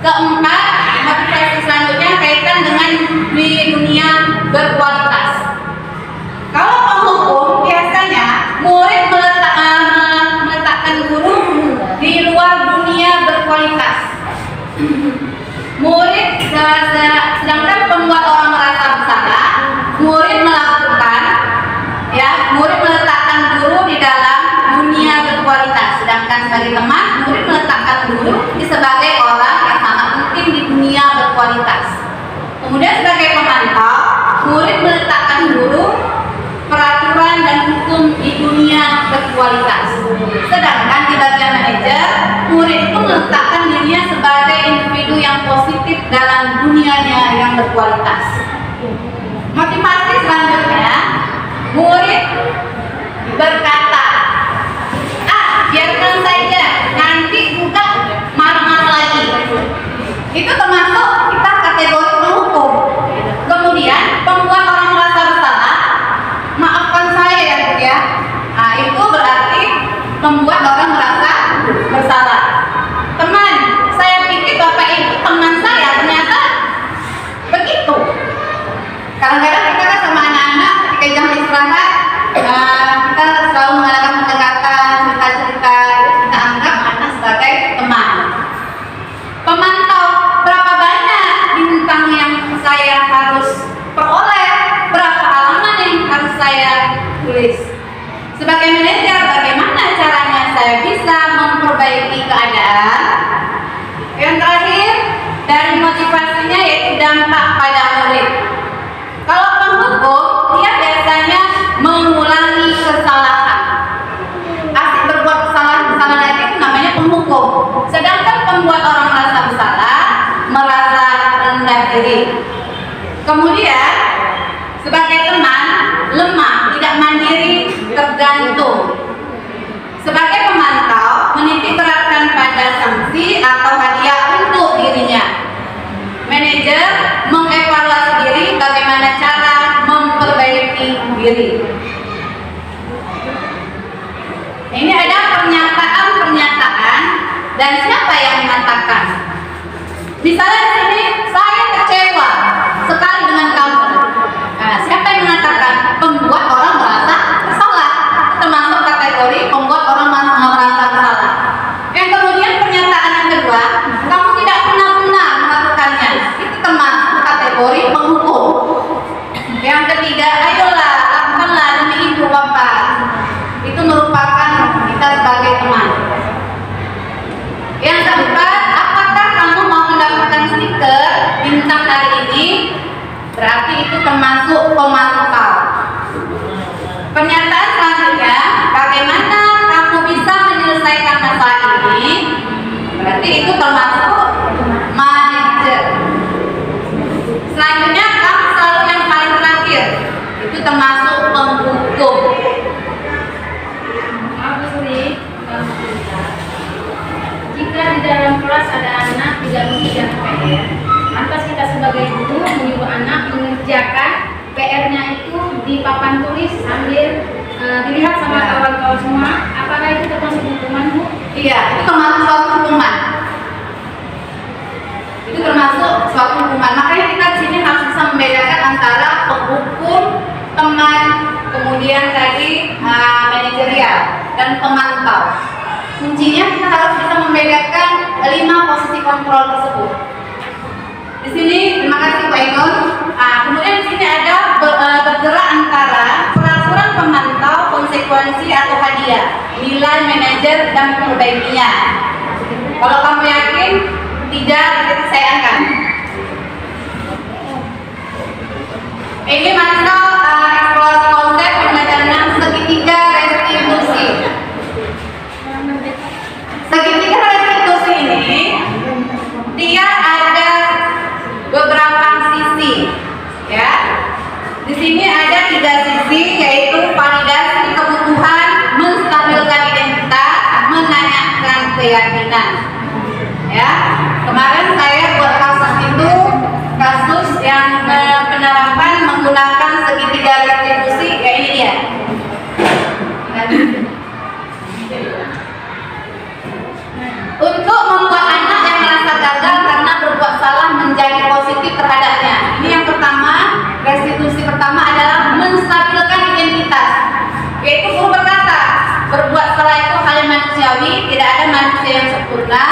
keempat, motivasi selanjutnya kaitan dengan di dunia berkualitas. Kalau penghukum biasanya murid meletakkan guru di luar dunia berkualitas. Murid sedangkan pembuat orang merasa bersalah, murid meletakkan guru di dalam dunia berkualitas. Sedangkan sebagai teman, murid meletakkan guru sebagai orang yang sangat penting di dunia berkualitas. Kemudian sebagai pemantau, murid meletakkan guru, peraturan dan hukum di dunia berkualitas. Sedangkan di bagian manajer, murid itu meletakkan dirinya sebagai individu yang positif dalam dunianya yang berkualitas. Motivasi selanjutnya, murid berkata, biarkan saja, nanti juga marah-marah lagi. Itu termasuk kita kategori penghukum. Kemudian pembuat orang merasa bersalah, maafkan saya ya Bu ya. Nah, itu berarti membuat orang merasa bersalah. Teman, saya pikir Bapak Ibu teman saya, ternyata Kadang-kadang kita kan sama anak-anak ketika jam istirahat, kita selalu mengadakan pendekatan, cerita-cerita, kita anggap anak sebagai teman. Pemantau berapa banyak bintang yang saya harus peroleh, berapa halaman yang harus saya tulis. Sebagai manajer, bagaimana caranya saya bisa memperbaiki keadaan? Yang terakhir, dari motivasinya yaitu dampak pada murid. Kalau penghukum, dia biasanya mengulangi kesalahan. Asik berbuat kesalahan lagi itu namanya penghukum. Sedangkan membuat orang merasa bersalah, merasa rendah diri. Kemudian, sebagai teman, lemah, tidak mandiri, tergantung. Sebagai pemantau, menitik beratkan pada sanksi atau hadiah untuk dirinya. Manajer mengevaluasi diri, bagaimana cara memperbaiki diri. Ini ada pernyataan-pernyataan dan siapa yang mengatakan. Misalnya di sini, saya kecewa sekali dengan kamu. Nah, siapa yang mengatakan? Pembuat orang merasa bersalah. Termasuk kategori pembuat orang merasa bersalah. Yang kemudian pernyataan yang kedua, kamu tidak benar-benar melakukannya. Itu termasuk kategori penghukum. Yang ketiga, ayolah lakukanlah demi ibu bapak. Itu merupakan kita sebagai teman. Yang keempat, apakah kamu mau mendapatkan stiker bintang hari ini? Berarti itu termasuk pemantau. Pernyataan selanjutnya, bagaimana kamu bisa menyelesaikan masalah ini? Berarti itu termasuk manajer. Selanjutnya, kamu selalu yang paling terakhir. Itu termasuk penghukum. Jika di dalam kelas ada anak tidak mengerjakan PR, lantas kita sebagai guru menyuruh anak mengerjakan PR-nya itu di papan tulis sambil dilihat sama kawan-kawan semua. Apakah itu termasuk hukuman, Bu? Iya, itu termasuk suatu hukuman. Itu termasuk suatu hukuman. Makanya kita di sini harus bisa membedakan antara penghukum, teman, kemudian tadi manajerial dan pemantau. Kuncinya kita harus bisa membedakan 5 posisi kontrol tersebut. Di sini, terima kasih Pak Ingun. Kemudian di sini ada bergerak antara peraturan pemantau, konsekuensi atau hadiah, nilai manajer dan memperbaikinya. Kalau kamu yakin tidak, saya akan. Ini masuk eksplorasi konsep pembelajaran segitiga restitusi. Segitiga restitusi ini dia ada beberapa sisi, ya. Di sini ada 3 sisi, yaitu validasi kebutuhan, menstabilkan identitas, menanyakan keyakinan. Ya, kemarin saya buat kasus itu kasus yang penerapan menggunakan segitiga restitusi, ya ini dia. Untuk membuat anak yang merasa gagal karena berbuat salah menjadi positif terhadapnya. Ini yang pertama, restitusi pertama adalah menstabilkan identitas. Yaitu guru berkata, berbuat salah itu hal yang manusiawi, tidak ada manusia yang sempurna.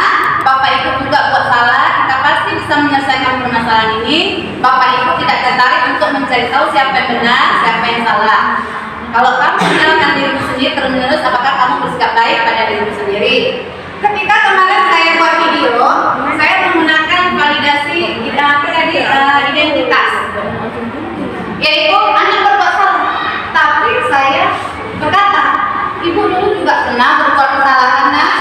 Bapak Ibu juga buat salah, kita pasti bisa menyelesaikan permasalahan ini. Bapak Ibu tidak tertarik untuk mencari tahu siapa yang benar, siapa yang salah. Kalau kamu menyalahkan dirimu sendiri terus, apakah kamu bersikap baik pada dirimu sendiri? Ketika kemarin saya buat video, saya menggunakan validasi identitas, yaitu anak berbuat salah. Tapi saya berkata, ibu dulu juga pernah berbuat kesalahan. Nah,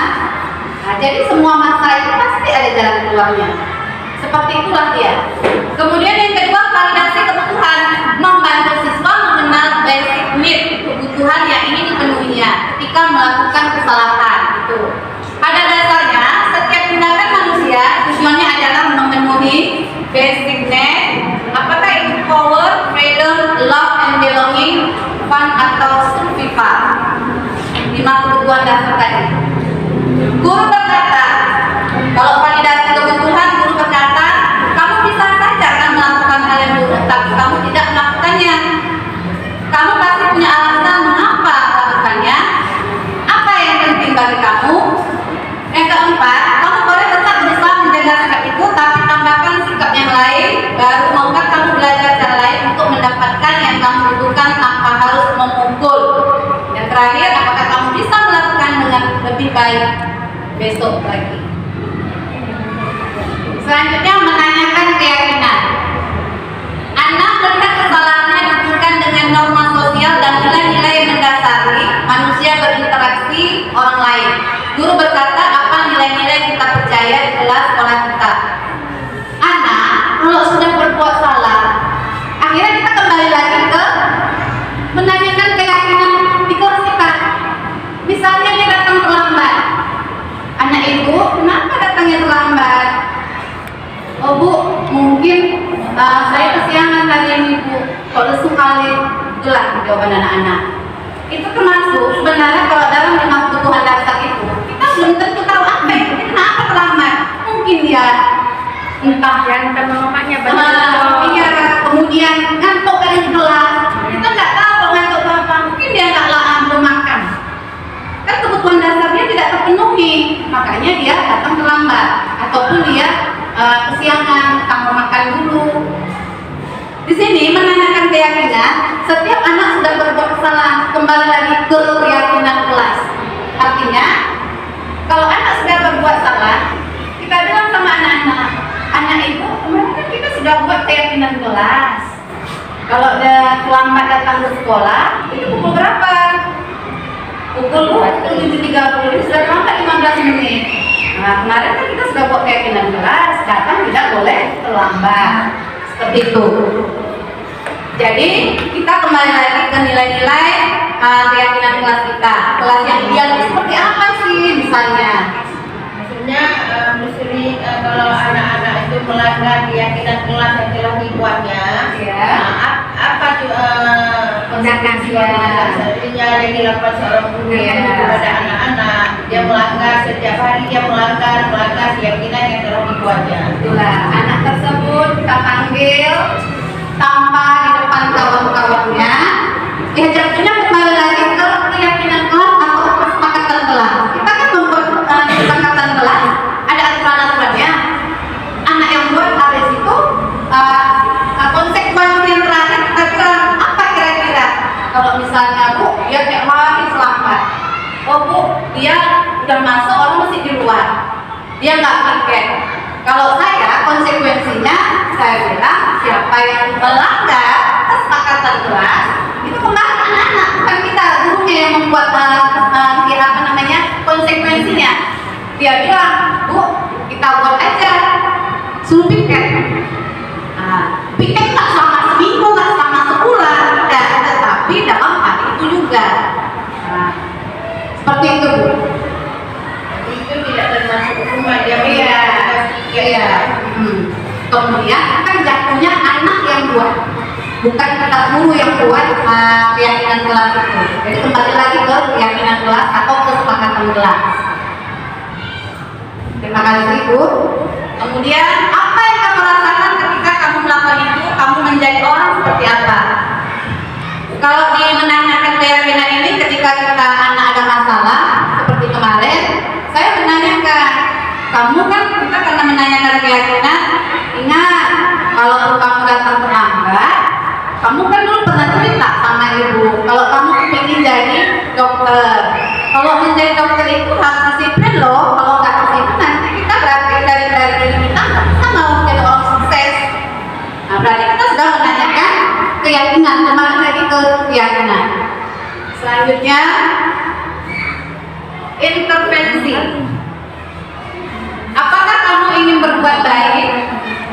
jadi semua masalah itu pasti ada jalan keluarnya. Seperti itulah dia. Kemudian yang kedua, validasi kebutuhan, membantu siswa mengenal basic need, kebutuhan yang ingin dipenuhinya ketika melakukan kesalahan itu. Pada dasarnya, setiap tindakan manusia tujuannya adalah memenuhi basic need. Apakah itu power, freedom, love, and belonging, fun, atau survival? 5 kebutuhan dasar tadi. Guru berkata, kalau validasi kebutuhan, guru berkata, kamu bisa besok lagi. Selanjutnya menanyakan keyakinan. Anak melihat kesalahannya dibuktikan dengan norma sosial dan nilai-nilai mendasari manusia berinteraksi orang lain. Guru berkata, apa nilai-nilai kita percaya di kelas sekolah kita? Anak kalau sudah berbuat salah, akhirnya kita kembali lagi ke menanyakan keyakinan di kelas kita. Misalnya dia datang terlambat, anak ibu, kenapa datangnya terlambat? Oh bu, mungkin saya kesiangan hari ini bu. Kalau lesu kali, itulah jawaban anak-anak. Itu termasuk sebenarnya kalau dalam 5 kebutuhan dasar itu kita belum tentu tahu apa itu, kenapa terlambat. Mungkin dia entah Yang sama mamanya iya, kemudian ngantuk dari kelas. Kita nggak tahu kalau ngantuk apa. Mungkin dia nggak belum makan. Kan kebutuhan dasarnya tidak terpenuhi, makanya dia datang terlambat ataupun dia kesiangan, kamu makan dulu. Di sini menanyakan keyakinan. Setiap anak sudah berbuat kesalahan, kembali lagi ke keyakinan kelas. Artinya, kalau anak sudah berbuat salah, kita bilang sama anak-anak, anak ibu, kemarin kan kita sudah buat keyakinan kelas. Kalau dia terlambat datang ke sekolah, itu pukul berapa? Pukul 7.30, ini sudah terlambat 15 menit. Nah, kemarin kan kita sudah buat keyakinan kelas, datang tidak boleh terlambat. Seperti itu. Jadi, kita kembali lagi ke nilai-nilai keyakinan kelas kita. Kelas yang ideal itu seperti apa sih misalnya? Maksudnya mesti kalau anak-anak itu melanggar keyakinan kelas yang telah dibuatnya, Ya. apa Tindakan dia. sebenarnya yang dilakukan seorang guru Iya. kepada anak-anak, dia melanggar setiap hari, dia melanggar keyakinan yang telah dibuatnya. Itulah anak tersebut kita panggil tanpa di depan kawan-kawannya. Ya jatuhnya kembali lagi ke keyakinan kelas atau kesepakatan kelas. Kita kan membuat kesepakatan kelas, ada aturan-aturannya. Anak yang buat habis itu konsekuensi yang terakhir kita bilang apa kira-kira? Kalau misalnya bu, dia kayak hari selamat. Oh bu, dia udah masuk orang masih di luar. Dia nggak tiket. Kalau saya konsekuensinya saya bilang siapa yang melanggar kesepakatan kelas itu kembali anak-anak, bukan kita gurunya yang membuat konsekuensinya. Dia bilang bu kita buat aja suruh piket. Piket nggak selama seminggu, nggak selama sebulan, tetapi dalam hari itu juga. Seperti itu bu. Itu tidak termasuk hukuman, dia Iya. Kemudian kan jatuhnya anak yang buat, bukan kita guru yang buat keyakinan kelas itu. Jadi kembali lagi ke keyakinan kelas atau kesepakatan kelas. Terima kasih Bu. Kemudian apa yang kamu rasakan ketika kamu melakukan itu? Kamu menjadi orang seperti apa? Kalau di menanyakan keyakinan ini, ketika kita anak ada masalah seperti kemarin, saya menanyakan, kamu kan kita karena menanyakan keyakinan, ingat kalau kamu datang terlambat, kamu kan dulu pernah cerita sama ibu kalau kamu ingin jadi dokter. Kalau menjadi dokter itu harus disiplin loh. Kalau nggak disiplin nanti kita berarti dari diri kita nggak bisa mau menjadi orang sukses. Nah berarti kita sudah menanyakan keyakinan, kemarin lagi ke keyakinan. Selanjutnya intervensi. Apakah kamu ingin berbuat baik?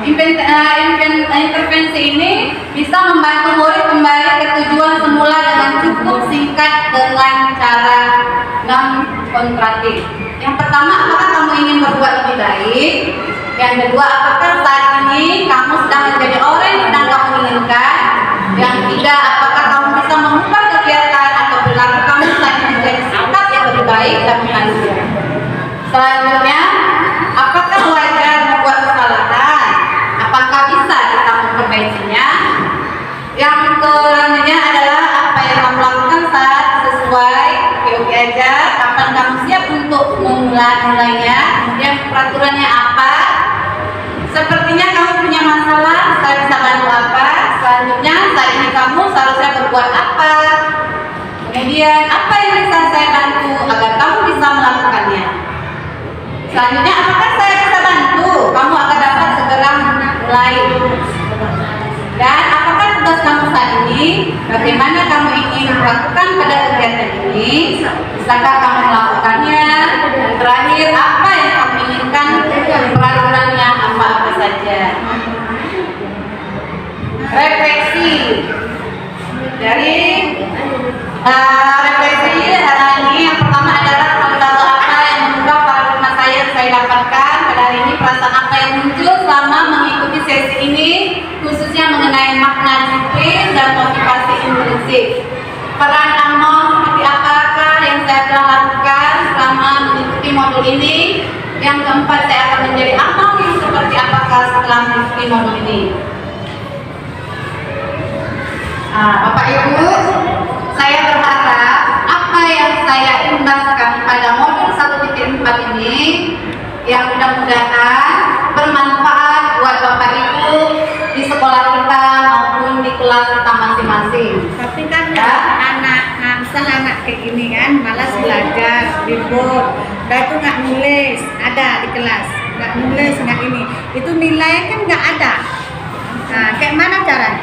Intervensi ini bisa membantu murid kembali ke tujuan semula dengan cukup singkat dengan cara non kontratif. Yang pertama, apakah kamu ingin berbuat lebih baik? Yang kedua, apakah saat ini kamu sedang menjadi orang yang sedang kamu inginkan? Yang ketiga, apakah kamu bisa mengubah kegiatan atau perilaku kamu saat ini menjadi sikap yang lebih baik dan manusia? Selanjutnya, apakah wajar membuat kesalahan? Apakah bisa kita memperbaikinya? Yang selanjutnya adalah apa yang kamu lakukan saat sesuai oke aja, kapan kamu siap untuk memulainya? Kemudian peraturannya apa? Sepertinya kamu punya masalah, saya bisa bantu apa? Selanjutnya, saat ini kamu seharusnya berbuat apa? Kemudian, apa yang bisa saya bantu agar kamu bisa melakukannya? Selanjutnya, apakah saya bisa bantu kamu agar dapat segera mulai? Dan apakah tugas kamu saat ini? Bagaimana kamu ingin melakukan pada kegiatan ini? Bisakah kamu melakukannya? Terakhir, apa yang kamu inginkan? Peraturannya apa saja? Refleksi dari refleksi hari ini, yang pertama adalah hal apa yang mengubah paradigma saya dapatkan pada hari ini, perasaan apa yang muncul selama mengikuti sesi ini, khususnya mengenai makna disiplin dan motivasi intrinsik. Peran Amon seperti apakah yang saya telah lakukan selama mengikuti modul ini? Yang keempat, saya akan menjadi Amon yang seperti apakah setelah mengikuti modul ini? Bapak Ibu, saya berharap apa yang saya imbaskan pada modul 1.4 ini yang mudah-mudahan bermanfaat buat Bapak Ibu di sekolah kita maupun di kelas kita masing-masing. Tapi kan anak misalnya anak kayak gini kan malas belajar, ribut, udah itu nggak nulis, ada di kelas nggak nulis, nggak ini, itu nilainya kan nggak ada. Nah, kayak mana caranya?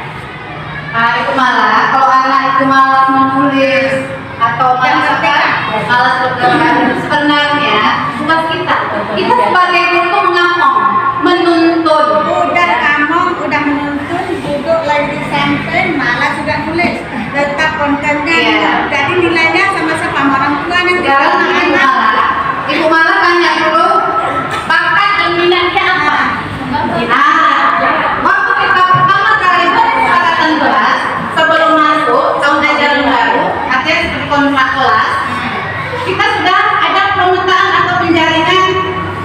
Itu malah kalau anak itu malas menulis atau malas bergerak, sebenarnya tugas kita sebagai guru mengomong, menuntun. Udah kamu udah menuntun, duduk lagi di samping, malas juga nulis, letak kontennya. Iya. Jadi nilainya sama-sama orang tua nanti Sekarang kalau anak. ibu malah tanya dulu, bakat dan minatnya apa? Waktu kita pertama kali berkesepakatan kelas sebelum masuk tahun ajaran baru, artinya seperti kontrak kelas, kita sudah ada pemetaan atau penjaringan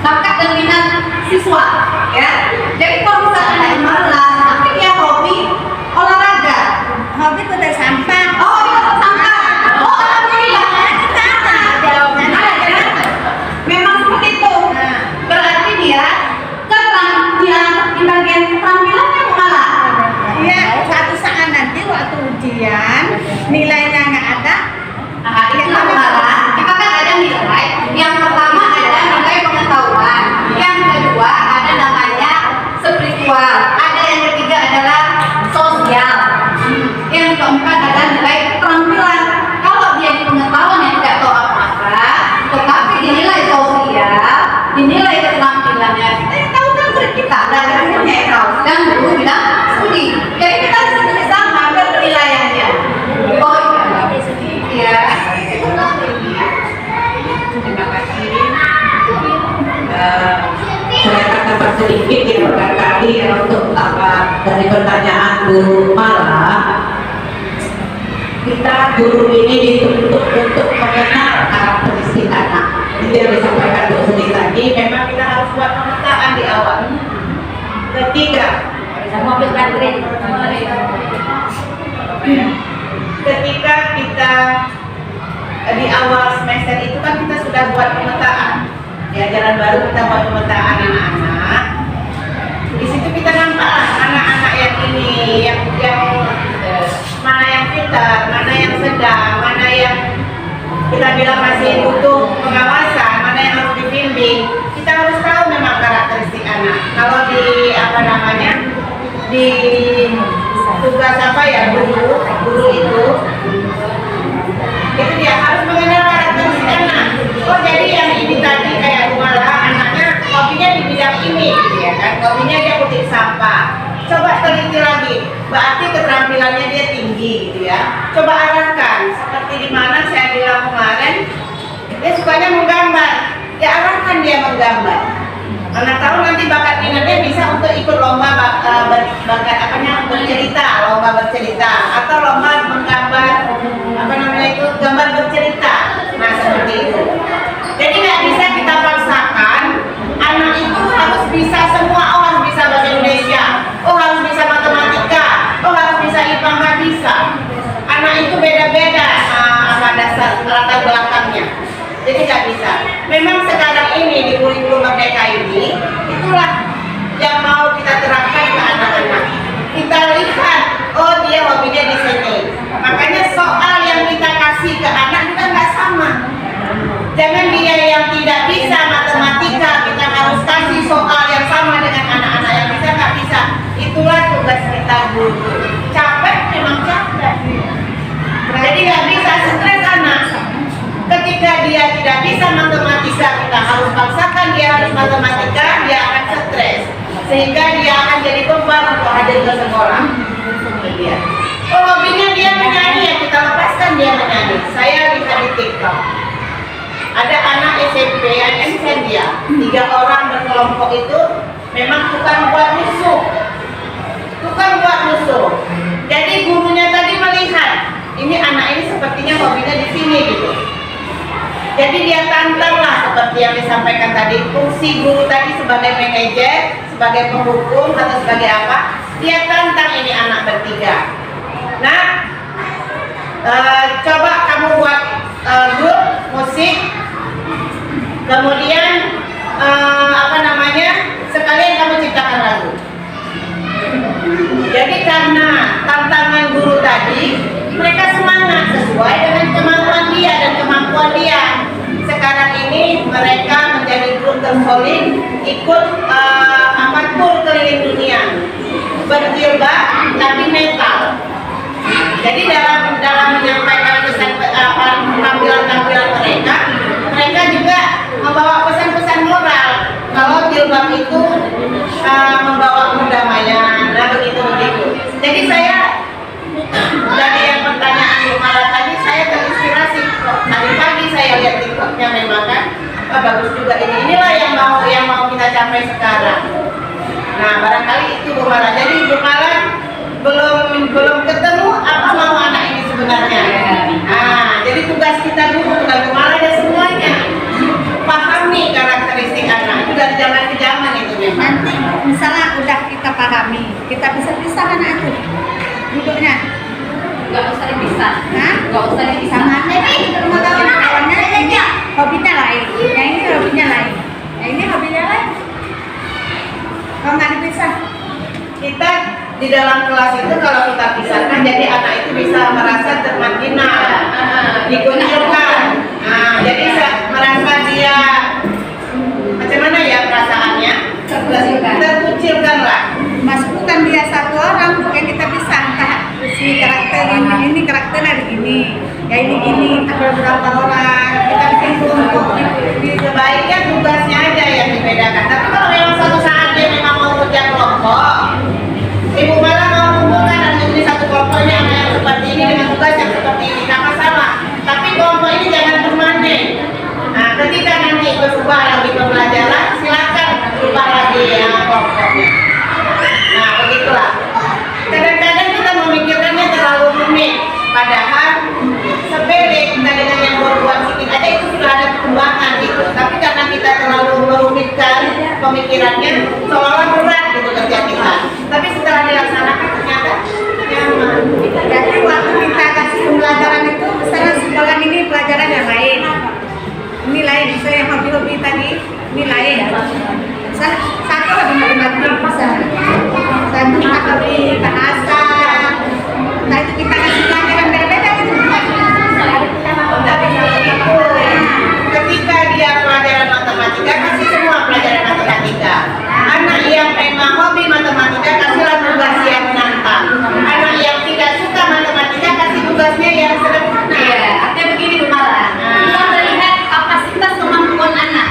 bakat dan minat siswa, ya. Jadi kalau misalkan ada yang malas, tapi dia hobi olahraga, Hobi itu udah sampah. oh dia tersangka, oh alhamdulillah, memang seperti itu. Berarti dia di bagian keterampilannya malah. Iya, suatu saat nanti waktu ujian nilainya nggak ada. Itu malah kita kan ada nilai. Yang pertama ada nilai pengetahuan, yang kedua ada namanya spiritual, ada yang ketiga adalah sosial, yang keempat ada nilai keterampilan. Kalau dia di pengetahuan yang tidak tahu apa-apa, tetapi dinilai sosial, dinilai keterampilannya, kita yang tahu kan murid kita, belajarnya yang tahu, dan guru bilang studi. Jadi kita sama penilaiannya. Oh iya. Terima kasih. Saya akan tambah sedikit ya barangkali untuk dari pertanyaan guru malah, kita guru ini dituntut untuk mengenal karakteristik anak. Itu yang disampaikan Bu Sri tadi. Memang kita harus buat pemetaan di awal. Ketiga, ketika kita di awal semester itu kan kita sudah buat pemetaan. Di ajaran baru kita buat pemetaan anak-anak. Di situ kita nampak anak-anak yang ini, yang mana yang pintar, mana yang sedang, mana yang kita bilang masih butuh pengawasan, mana yang harus dibimbing. Kita harus tahu memang karakteristik anak. Kalau di di tugas guru itu dia harus mengenal karakteristik anak. Oh jadi yang ini tadi kayak malah anaknya hobinya di bidang ini, gitu ya kan? Hobinya dia kutip sampah. Coba teliti lagi, berarti keterampilannya dia tinggi, gitu ya. Coba arahkan, seperti di mana saya bilang kemarin, dia sukanya menggambar. Ya arahkan dia menggambar. Mana tahu nanti bakat minatnya bisa untuk ikut lomba bercerita, lomba bercerita, atau lomba menggambar gambar bercerita. Nah seperti itu. Jadi nggak bisa kita paksakan anak itu harus bisa semua. Oh harus bisa bahasa Indonesia, oh harus bisa matematika, oh harus bisa IPA, nggak bisa. Anak itu beda-beda dasar latar belakangnya. Jadi nggak bisa. Memang sekarang ini di kurikulum Merdeka ini, itulah yang mau kita terapkan ke anak-anak. Kita lihat, oh dia hobinya di sini. Makanya soal yang kita kasih ke anak juga nggak sama. Jangan dia yang tidak bisa matematika sehingga dia akan jadi beban untuk hadir ke sekolah. Dia. Oh, hobinya dia menyanyi, ya kita lepaskan dia menyanyi. Saya lihat di TikTok. Ada anak SMP yang dia 3 orang berkelompok itu memang tukang buat musuh. Jadi gurunya tadi melihat ini anak ini sepertinya hobinya di sini gitu. Jadi dia tantang lah seperti yang disampaikan tadi, fungsi guru tadi sebagai manajer, sebagai penghukum atau sebagai apa? Dia tantang ini anak bertiga. Nah, coba kamu buat grup musik, kemudian sekalian kamu ciptakan lagu. Jadi karena tantangan guru tadi, mereka semangat sesuai dengan kemampuan dia dan kemampuan dia. Sekarang ini mereka menjadi grup tersolid, ikut tur keliling dunia, berjilbab tapi metal. Jadi dalam menyampaikan pesan tampilan mereka juga membawa pesan-pesan moral. Kalau jilbab itu membawa perdamaian, nah begitu. Jadi saya dari yang pertanyaan Lumala tadi, saya terinspirasi. Tadi pagi saya lihat TikToknya memang kan, bagus juga ini. Inilah yang mau kita capai sekarang. Nah barangkali itu Lumala. Jadi Lumala belum ketemu apa mau anak ini sebenarnya. Nah jadi tugas kita dulu bukan Lumala dan semuanya. Pahami karakteristik anak itu dari zaman ke zaman itu memang. Nanti misalnya udah kita pahami, kita bisa pisah anak itu duduknya. Nggak usah dipisah. Nah, Nggak usah dipisah. sama nih, kawannya ini hobinya lain, yang ini hobinya lain, yang ini hobinya lain. Kalau nggak dipisah, Kita di dalam kelas itu kalau kita pisahkan, jadi anak itu bisa merasa termarginal, dikucilkan. Nah, jadi merasa dia macam mana ya perasaannya? Terkucilkan lah. masukkan dia satu orang yang kita pisah. Si karakter ini karakternya begini, ya ini ada beberapa orang kita bikin kelompok. Sebaiknya tugasnya aja yang dibedakan. Tapi kalau memang suatu saat dia memang mau kerja kelompok, Ibu malah mau mengumpulkan dan menjadi satu kelompoknya anak yang seperti ini dengan tugas yang seperti ini, tidak masalah. Tapi kelompok ini jangan permanen. Nah, ketika nanti berubah lagi pembelajaran, silakan berubah lagi kelompoknya. Nah, begitulah. Kadang-kadang kita memikirkannya terlalu rumit, padahal sepele kita dengan yang berbuat sedikit aja itu sudah ada perkembangan gitu. Tapi karena kita terlalu merumitkan pemikirannya, seolah-olah berat gitu kerja kita. Tapi setelah dilaksanakan ternyata nyaman. Jadi waktu kita kasih pembelajaran itu, misalnya sekolah ini pelajaran yang lain, ini lain. Misalnya yang hobi-hobi tadi, ini lain. Misalnya satu hobi matematik, misalnya satu hobi bahasa. Nah itu kita kasih pelajaran berbeda gitu. Tapi itu ketika dia pelajaran matematika, kasih semua pelajaran matematika. Anak yang memang hobi matematika, kasihlah tugas yang menantang. Anak yang tidak suka matematika, kasih tugasnya yang sederhana. Iya, artinya begini Lumala. Kita melihat kapasitas kemampuan anak.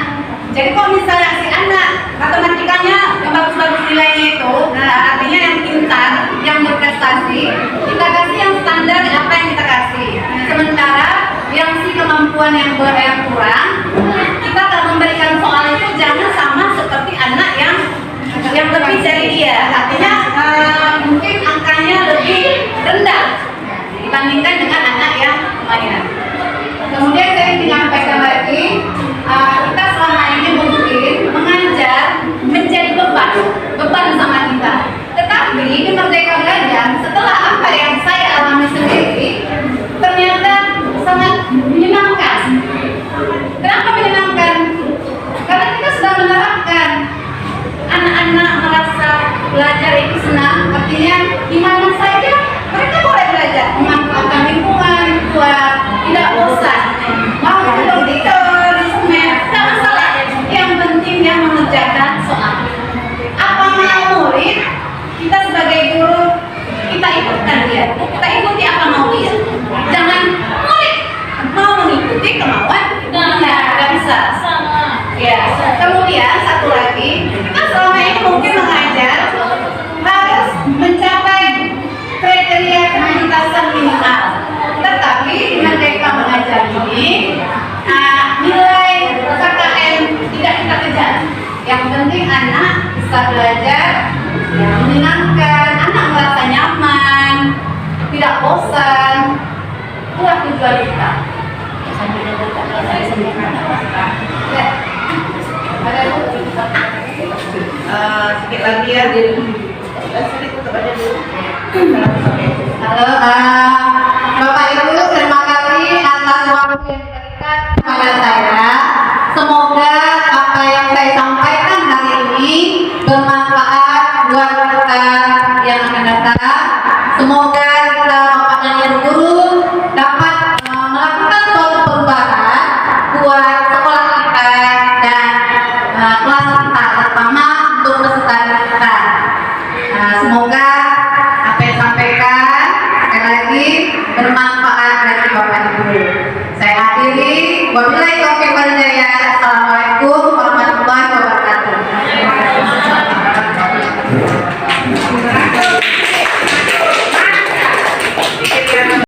Jadi kalau misalnya si anak matematikanya yang bagus-bagus nilainya itu, artinya yang pintar, yang berprestasi, kita kasih yang standar apa yang kita kasih. Sementara yang si kemampuan yang kurang, kita akan memberikan soal itu jangan sama seperti anak yang lebih dari dia. Artinya mungkin angkanya lebih rendah dibandingkan dengan anak yang kemarin. Kemudian saya ingin menyampaikan lagi, kita selama ini mungkin mengajar menjadi beban sama kita. Tetapi di Merdeka Belajar, setelah apa yang saya alami sendiri, ternyata sangat menyenangkan. Kenapa menyenangkan? Karena kita sudah menerapkan. Anak-anak merasa belajar itu senang, artinya di mana saja mereka boleh belajar, memanfaatkan bosan. Itulah tujuan kita. Ya. Ada Sedikit lagi ya. Sedikit tutup aja dulu. Halo, Bapak Ibu, terima kasih atas waktu yang diberikan kepada saya. Semoga apa yang saya sampaikan hari ini bermanfaat buat kita yang akan datang. Semoga kita Bapak dan Ibu guru dapat melakukan suatu perubahan buat sekolah kita dan kelas kita, terutama untuk peserta kita. Semoga apa yang disampaikan sekali lagi bermanfaat bagi Bapak Ibu. Saya akhiri, wabillahi